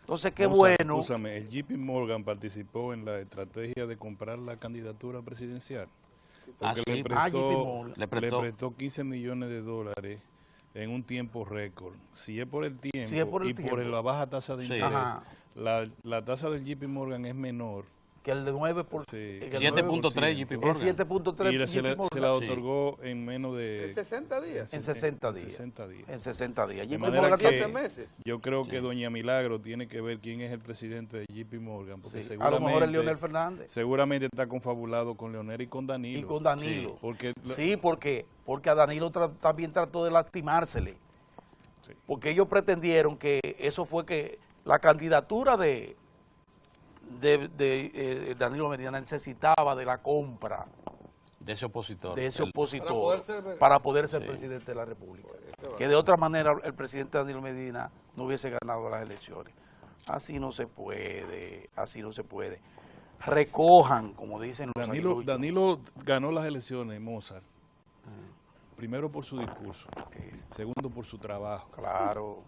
Entonces, qué bueno. Escúchame, el JP Morgan participó en la estrategia de comprar la candidatura presidencial. Porque sí. le prestó 15 millones de dólares en un tiempo récord. Si es por el tiempo por la baja tasa de interés, la tasa del JP Morgan es menor. Que el de 9%. 7.3 JP Morgan. Es 7.3 Y se la otorgó en menos de... ¿En 60 días? En 60 días. 60 días. En 60 días. De JP manera Morgan que 7 meses. yo creo que doña Milagro tiene que ver quién es el presidente de JP Morgan, porque sí, a lo mejor es Leonel Fernández. Seguramente está confabulado con Leonel y con Danilo. Y con Danilo. Sí, porque a Danilo también trató de lastimársele. Sí. Porque ellos pretendieron que eso fue que la candidatura de Danilo Medina necesitaba de la compra de ese opositor. Para poder ser presidente de la República. Que de otra manera el presidente Danilo Medina no hubiese ganado las elecciones. Así no se puede, así no se puede. Recojan, como dicen los aguiluchos. Danilo ganó las elecciones, Mozart. Primero por su discurso, segundo por su trabajo. Claro.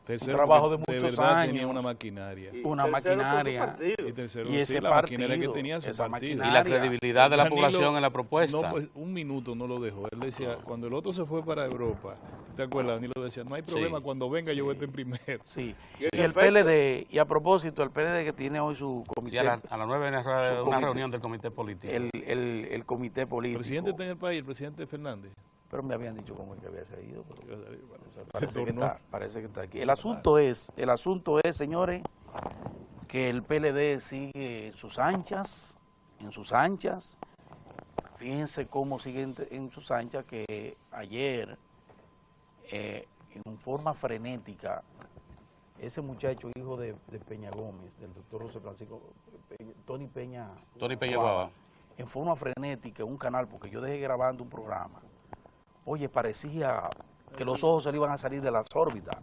Tercero, un trabajo de muchos verdad años. Tenía una maquinaria. Y tercero, ese la maquinaria que tenía su esa partido. Y la credibilidad de la Danilo, población en la propuesta. No, pues, un minuto no lo dejó. Él decía, cuando el otro se fue para Europa, ¿te acuerdas? Danilo decía, no hay problema, cuando venga yo voy a estar primero. Sí. Y el PLD, y a propósito, el PLD que tiene hoy su comité. Sí, a las 9 viene una reunión del comité político. El comité político. El presidente está en el país, el presidente Fernández. Pero me habían dicho como que había salido. Pero parece que está aquí. El asunto es, señores, que el PLD sigue en sus anchas. Fíjense cómo sigue en sus anchas, que ayer, en forma frenética, ese muchacho, hijo de Peña Gómez, del doctor José Francisco, Tony Peña Guava, en forma frenética, un canal, porque yo dejé grabando un programa. Oye, parecía que los ojos se le iban a salir de las órbitas.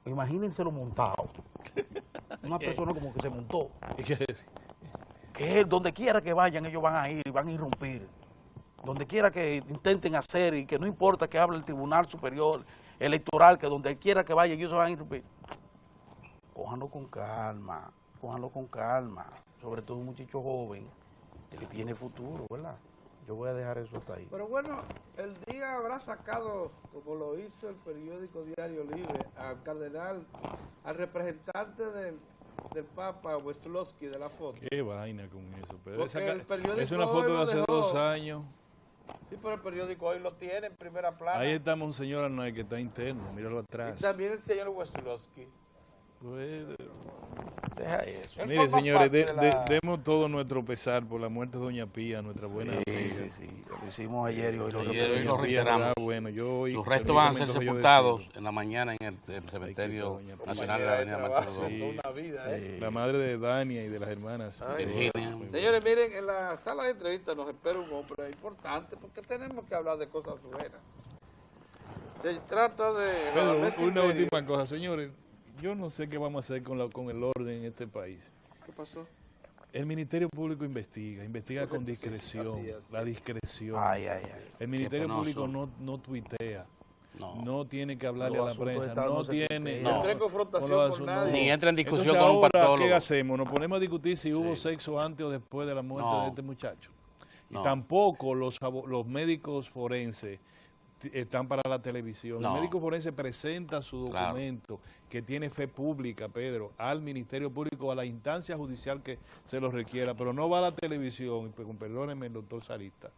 Imagínenselo montado. Una persona como que se montó. Que donde quiera que vayan, ellos van a ir y van a irrumpir. Donde quiera que intenten hacer, y que no importa que hable el Tribunal Superior Electoral, que donde quiera que vayan, ellos se van a irrumpir. Cójanlo con calma. Sobre todo un muchacho joven que tiene futuro, ¿verdad? Yo voy a dejar eso hasta ahí. Pero bueno, el día habrá sacado, como lo hizo el periódico Diario Libre, al cardenal, al representante del Papa Westlowski de la foto. Qué vaina con eso. Pero es una foto de hace 2 años. Sí, pero el periódico hoy lo tiene en primera plana. Ahí está Monseñor Arnay, que está interno, míralo atrás. Y también el señor Westlowski. Pues, deja eso. Mire, señores, demos todo nuestro pesar por la muerte de Doña Pía, nuestra buena amiga. Sí. Lo hicimos ayer y hoy lo reiteramos. Bueno, los restos van a ser sepultados en la mañana en el cementerio nacional de la avenida Marcelo. La madre de Dania y de las hermanas Virginia. Señores, miren, en la sala de entrevistas nos espera un hombre importante porque tenemos que hablar de cosas buenas. Se trata de... Pedro, una última cosa, señores. Yo no sé qué vamos a hacer con el orden en este país. ¿Qué pasó? El Ministerio Público investiga con discreción, la discreción. El Ministerio Público no tuitea, no tiene que hablarle a la prensa, no entra en confrontación con nadie. Ni entra en discusión. Entonces, con un patólogo. ¿Qué hacemos? Nos ponemos a discutir si hubo sexo antes o después de la muerte de este muchacho. Y tampoco los médicos forenses están para la televisión. El médico forense presenta su documento que tiene fe pública, Pedro, al Ministerio Público, a la instancia judicial que se lo requiera, pero no va a la televisión, perdónenme el doctor Sarita,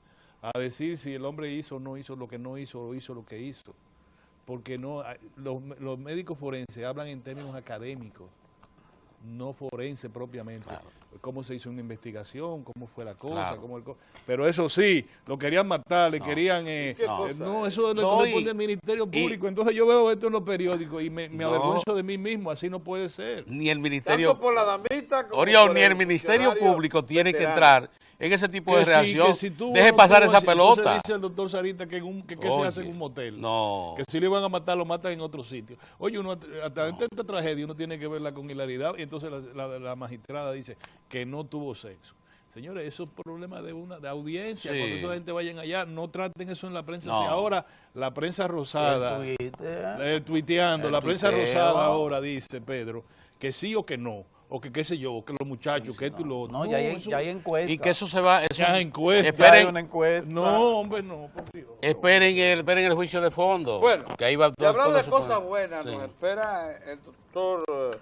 a decir si el hombre hizo o no hizo lo que no hizo o hizo lo que hizo. Porque no, los médicos forenses hablan en términos académicos, no forense propiamente. Claro. Cómo se hizo una investigación, cómo fue la cosa, Claro. pero eso sí, lo querían matar, le No. querían... no, eso le corresponde al Ministerio Público. Entonces yo veo esto en los periódicos y me avergüenzo de mí mismo, así no puede ser. Ni el Ministerio... Tanto por la damita como Orión, por ni el Ministerio funcionario Público tiene que veterano. entrar en ese tipo de reacción. Que si tú Deje no pasar tuvo esa así, pelota. entonces dice el doctor Sarita que se Oye, hace en un motel. No. Que si le van a matar, lo matan en otro sitio. Oye, uno hasta esta tragedia uno tiene que verla con hilaridad y entonces la magistrada dice que no tuvo sexo. Señores, eso es problema de audiencia. Sí. Cuando esa gente vayan allá, no traten eso en la prensa. No. Si ahora la prensa rosada, tuiteando, El la prensa tuiteo. rosada ahora dice, Pedro, que sí o que no, o que qué sé yo, que los muchachos, que esto y lo otro. No, ya hay encuesta. Y que eso se va... Eso, Ya encuesta. Ya hay esperen, una encuesta. No, hombre, no, por Dios. esperen el juicio de fondo. Bueno, que ahí va y hablando todo de eso cosas por- buenas, Sí. nos espera el doctor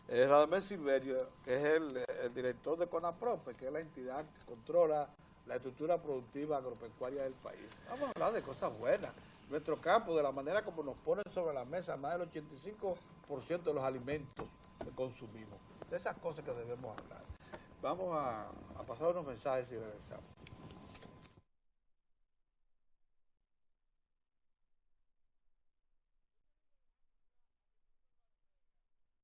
Radamés Silverio, que es el director de CONAPROPE, que es la entidad que controla la estructura productiva agropecuaria del país. Vamos a hablar de cosas buenas. Nuestro campo, de la manera como nos ponen sobre la mesa más del 85% de los alimentos que consumimos. De esas cosas que debemos hablar. Vamos a pasar unos mensajes y regresamos.